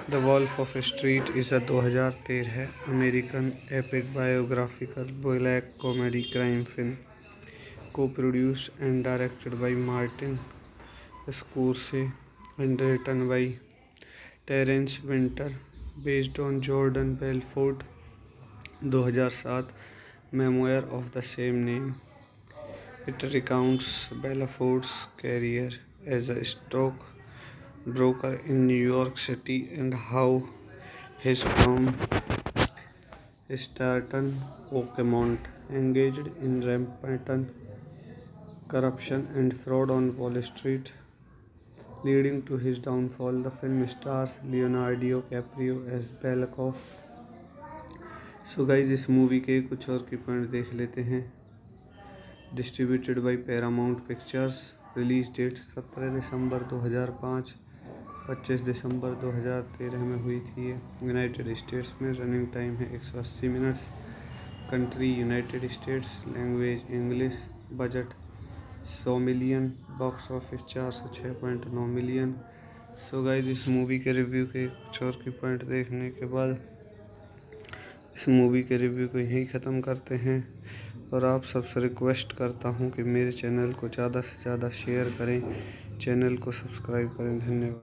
C: The wolf of street is a 2013 American epic biographical black comedy crime film co-produced and directed by Martin Scorsese and written by Terence Winter, based on Jordan Belfort 2007 memoir of the same name. It recounts Belfort's career as a stock broker in New York City and how his firm Stratton Oakmont engaged in rampant corruption and fraud on Wall Street, leading to his downfall. The film stars Leonardo DiCaprio as Belkoff. So guys, इस movie के कुछ और की point देख लेते हैं। Distributed by Paramount pictures. Release date 17 दिसंबर 2005, 25 दिसंबर 2013 में हुई थी। यूनाइटेड स्टेट्स में रनिंग टाइम है 180 minutes. country United States, language English, budget 100 million, box office 406.9 million. So guys, इस मूवी के रिव्यू के कुछ और की पॉइंट देखने के बाद इस मूवी के रिव्यू को यहीं ख़त्म करते हैं और आप सबसे रिक्वेस्ट करता हूं कि मेरे चैनल को ज़्यादा से ज़्यादा शेयर करें, चैनल को सब्सक्राइब करें। धन्यवाद।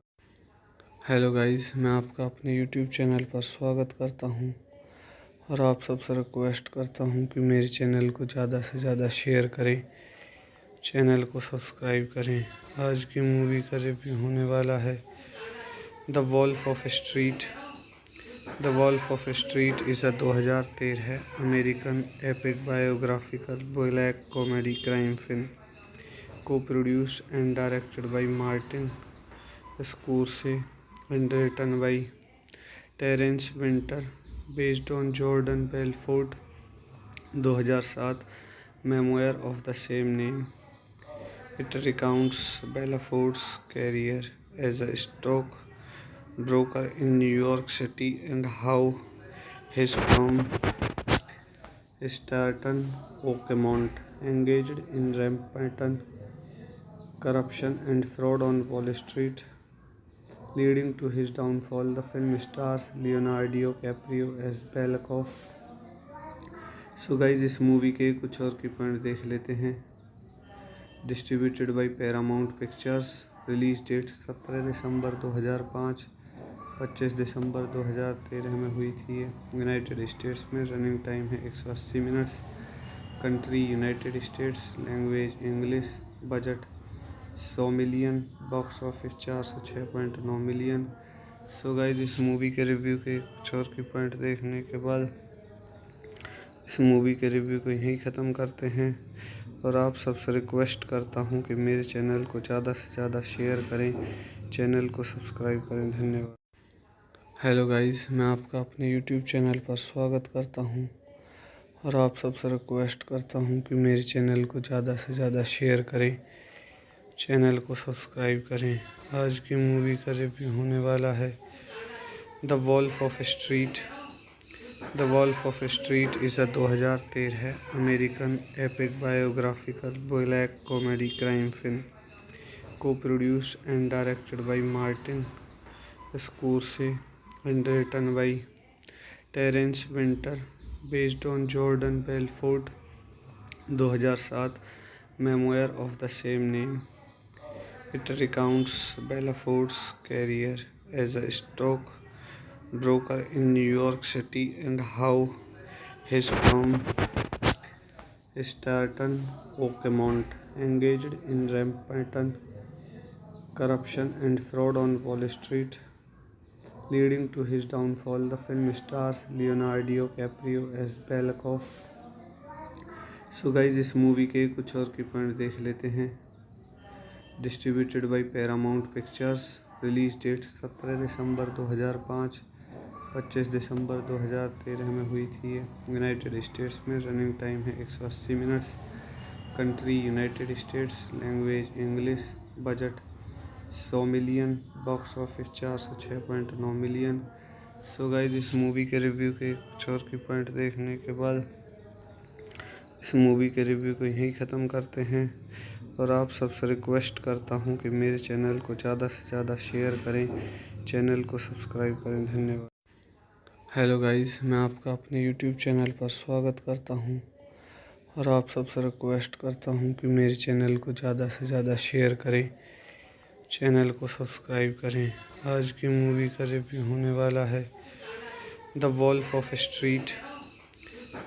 C: हेलो गाइस, मैं आपका अपने यूट्यूब चैनल पर स्वागत करता हूं और आप सबसे रिक्वेस्ट करता हूं कि मेरे चैनल को ज़्यादा से ज़्यादा शेयर करें, चैनल को सब्सक्राइब करें। आज की मूवी का रिव्यू होने वाला है the wolf of street. The wolf of street is a 2013 है American epic biographical black comedy crime film, को produced and directed by Martin Scorsese and written by Terence Winter, based on Jordan Belfort 2007 memoir of the same name. It recounts Bellafort's career as a stock broker in New York City and how his firm Stratton Oakmont engaged in rampant corruption and fraud on Wall Street, leading to his downfall. The film stars Leonardo DiCaprio as Bellacoff. So guys, इस movie के कुछ और की point देख लेते हैं। Distributed by Paramount pictures, release date 17 दिसंबर 2005, 25 दिसंबर 2013 में हुई थी यूनाइटेड स्टेट्स में। रनिंग टाइम है 180 minutes. Country United States, language English, budget 100 million, box office 406.9 million. So guys, इस मूवी के रिव्यू के कुछ और की पॉइंट देखने के बाद इस मूवी के रिव्यू को यहीं ख़त्म करते हैं और आप सबसे रिक्वेस्ट करता हूं कि मेरे चैनल को ज़्यादा से ज़्यादा शेयर करें, चैनल को सब्सक्राइब करें। धन्यवाद। हेलो गाइस, मैं आपका अपने यूट्यूब चैनल पर स्वागत करता हूं और आप सबसे रिक्वेस्ट करता हूं कि मेरे चैनल को ज़्यादा से ज़्यादा शेयर करें, चैनल को सब्सक्राइब करें। आज की मूवी का रिव्यू होने वाला है the wolf of street. The wolf of street is a 2013 है American epic biographical black comedy crime film, को produced and directed by Martin Scorsese and written by Terence Winter, based on Jordan Belfort 2007 memoir of the same name. It recounts Bellafort's career as a stock broker in New York City and how his firm Stratton Oakmont engaged in rampant corruption and fraud on Wall Street, leading to his downfall. The film stars Leonardo DiCaprio as Bellacoff. So guys, इस movie के कुछ और की point देख लेते हैं। Distributed by Paramount pictures, release date 17 दिसंबर 2005, 25 दिसंबर 2013 में हुई थी यूनाइटेड स्टेट्स में। रनिंग टाइम है 180 minutes. Country United States, language English, budget 100 million, box office 406.9 million. So guys, इस मूवी के रिव्यू के कुछ और की पॉइंट देखने के बाद इस मूवी के रिव्यू को यहीं ख़त्म करते हैं और आप सबसे रिक्वेस्ट करता हूं कि मेरे चैनल को ज़्यादा से ज़्यादा शेयर करें, चैनल को सब्सक्राइब करें। धन्यवाद। हेलो गाइस, मैं आपका अपने यूट्यूब चैनल पर स्वागत करता हूं और आप सबसे रिक्वेस्ट करता हूं कि मेरे चैनल को ज़्यादा से ज़्यादा शेयर करें, चैनल को सब्सक्राइब करें। आज की मूवी का रिव्यू होने वाला है the wolf of street.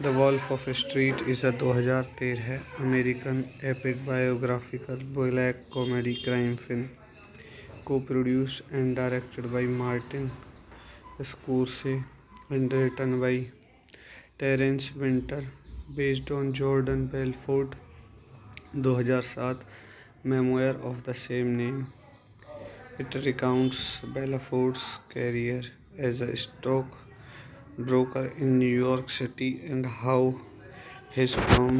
C: The wolf of street is a 2013 है American epic biographical black comedy crime film, को produced and directed by Martin Scorsese and written by Terence Winter, based on Jordan Belfort 2007 memoir of the same name. It recounts Bellafort's career as a stock broker in New York City and how his firm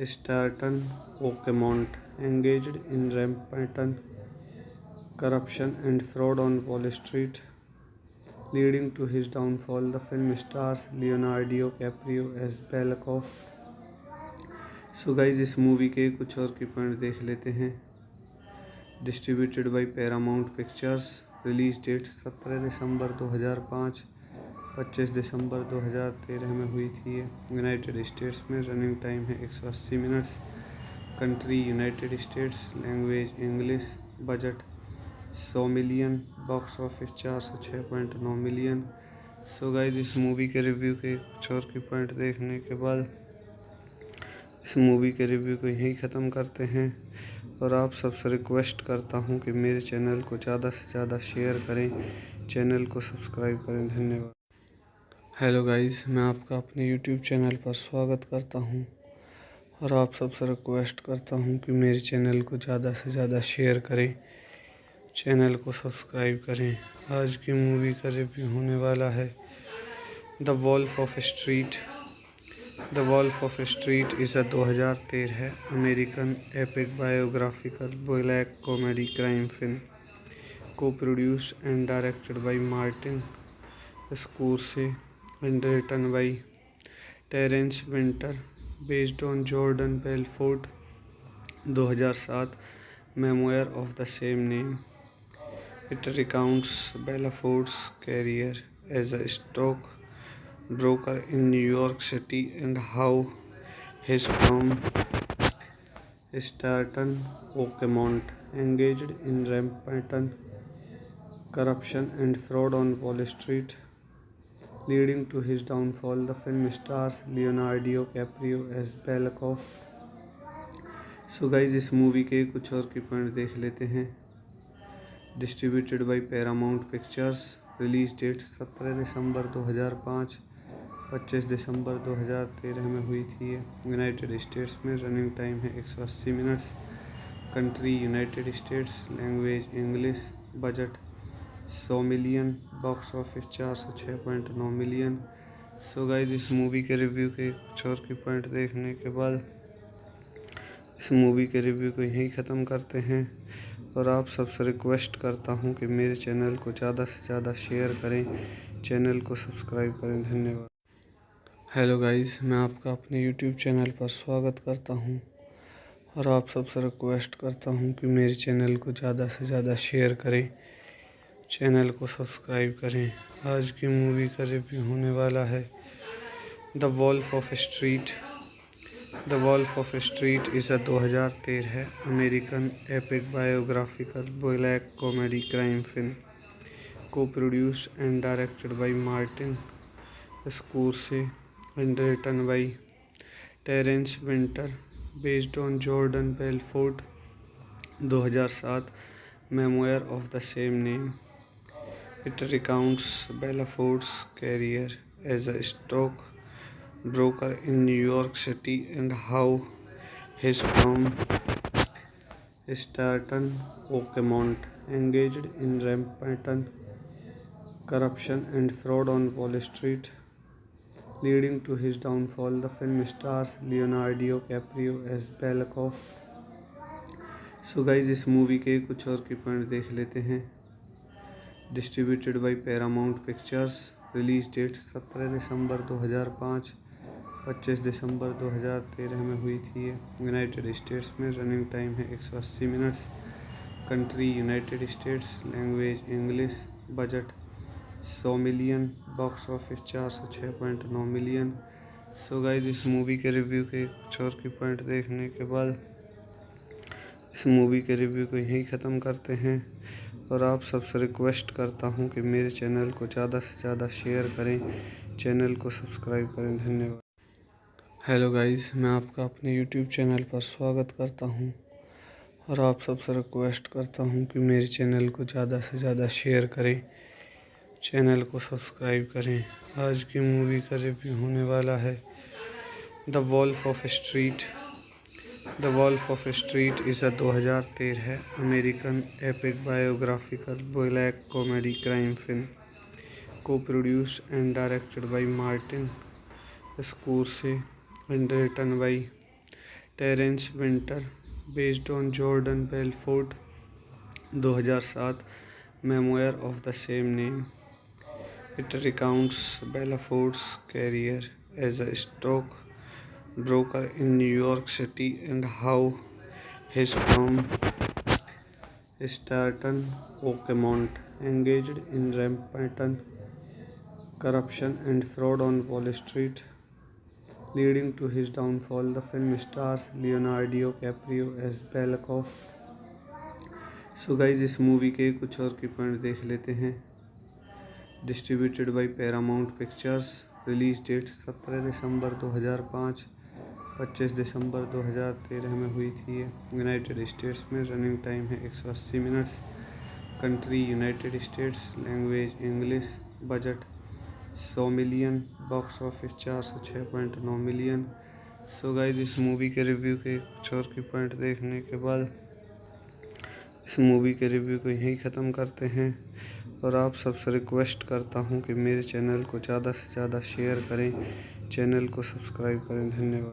C: Stratton Oakmont engaged in rampant corruption and fraud on Wall Street, leading to his downfall. The film stars Leonardo DiCaprio as Belikov. So guys इस movie के कुछ और की point देख लेते हैं। Distributed by Paramount pictures. Release date 17 दिसंबर 2005, 25 दिसंबर 2013 में हुई थी ये यूनाइटेड स्टेट्स में। रनिंग टाइम है 180 minutes. Country United States. Language English. Budget 100 million. Box office 406.9 million. So guys इस मूवी के रिव्यू के कुछ और की पॉइंट देखने के बाद इस मूवी के रिव्यू को यहीं ख़त्म करते हैं और आप सबसे रिक्वेस्ट करता हूं कि मेरे चैनल को ज़्यादा से ज़्यादा शेयर करें, चैनल को सब्सक्राइब करें। धन्यवाद। हेलो गाइस, मैं आपका अपने यूट्यूब चैनल पर स्वागत करता हूं और आप सबसे रिक्वेस्ट करता हूं कि मेरे चैनल को ज़्यादा से ज़्यादा शेयर करें, चैनल को सब्सक्राइब करें। आज की मूवी का रिव्यू होने वाला है the wolf of street. The wolf of street is 2013 American epic biographical black comedy crime film को produced and directed by Martin Scorsese and written by Terence Winter, based on Jordan Belfort 2007 memoir of the same name. It recounts Bellafort's career as a stock broker in New York City and how his firm Stratton Oakmont engaged in rampant corruption and fraud on Wall Street, leading to his downfall. The film stars Leonardo DiCaprio as Belikov. So guys इस movie के कुछ और की point देख लेते हैं। Distributed by Paramount pictures. Release date 17 दिसंबर 2005, 25 दिसंबर 2013 में हुई थी ये यूनाइटेड स्टेट्स में। रनिंग टाइम है 180 minutes. Country United States. Language English. Budget 100 million. Box office 406.9 million. So guys इस मूवी के रिव्यू के कुछ और की पॉइंट देखने के बाद इस मूवी के रिव्यू को यहीं ख़त्म करते हैं और आप सबसे रिक्वेस्ट करता हूं कि मेरे चैनल को ज़्यादा से ज़्यादा शेयर करें, चैनल को सब्सक्राइब करें। धन्यवाद। हेलो गाइस, मैं आपका अपने यूट्यूब चैनल पर स्वागत करता हूं और आप सबसे रिक्वेस्ट करता हूं कि मेरे चैनल को ज़्यादा से ज़्यादा शेयर करें, चैनल को सब्सक्राइब करें। आज की मूवी का रिव्यू होने वाला है the wolf of street. The wolf of street is 2013 American epic biographical black comedy crime film को produced and directed by Martin Scorsese and written by Terence Winter, based on Jordan Belfort 2007 memoir of the same name. It recounts Bellafort's career as a stock broker in New York City and how his firm Stratton Oakmont engaged in rampant corruption and fraud on Wall Street, leading to his downfall. The film stars Leonardo DiCaprio as Belikov. So guys इस movie के कुछ और की point देख लेते हैं। Distributed by Paramount pictures. Release date 17 दिसंबर 2005, 25 दिसंबर 2013 में हुई थी ये यूनाइटेड स्टेट्स में। रनिंग टाइम है 180 minutes. Country United States. Language English. Budget 100 million. Box office 406.9 million. So guys इस मूवी के रिव्यू के कुछ और की पॉइंट देखने के बाद इस मूवी के रिव्यू को यहीं ख़त्म करते हैं और आप सबसे रिक्वेस्ट करता हूं कि मेरे चैनल को ज़्यादा से ज़्यादा शेयर करें, चैनल को सब्सक्राइब करें। धन्यवाद। हेलो गाइस, मैं आपका अपने यूट्यूब चैनल पर स्वागत करता हूं और आप सबसे रिक्वेस्ट करता हूं कि मेरे चैनल को ज़्यादा से ज़्यादा शेयर करें, चैनल को सब्सक्राइब करें। आज की मूवी का रिव्यू होने वाला है the wolf of street. The wolf of street is 2013 American epic biographical black comedy crime film को produced and directed by Martin Scorsese and written by Terence Winter, based on Jordan Belfort 2007 memoir of the same name. It recounts Bella Ford's career as a stock broker in New York City and how his firm Stratton Oakmont engaged in rampant corruption and fraud on Wall Street, leading to his downfall. The film stars Leonardo DiCaprio as Belkoff. So guys इस movie के कुछ और की point देख लेते हैं। Distributed by Paramount pictures. Release date 17 दिसंबर 2005, 25 दिसंबर 2013 में हुई थी ये यूनाइटेड स्टेट्स में। रनिंग टाइम है 180 minutes. Country United States. Language English. Budget 100 million. Box office 406.9 million. So guys इस मूवी के रिव्यू के कुछ और की पॉइंट देखने के बाद इस मूवी के रिव्यू को यहीं ख़त्म करते हैं और आप सबसे रिक्वेस्ट करता हूं कि मेरे चैनल को ज़्यादा से ज़्यादा शेयर करें, चैनल को सब्सक्राइब करें। धन्यवाद।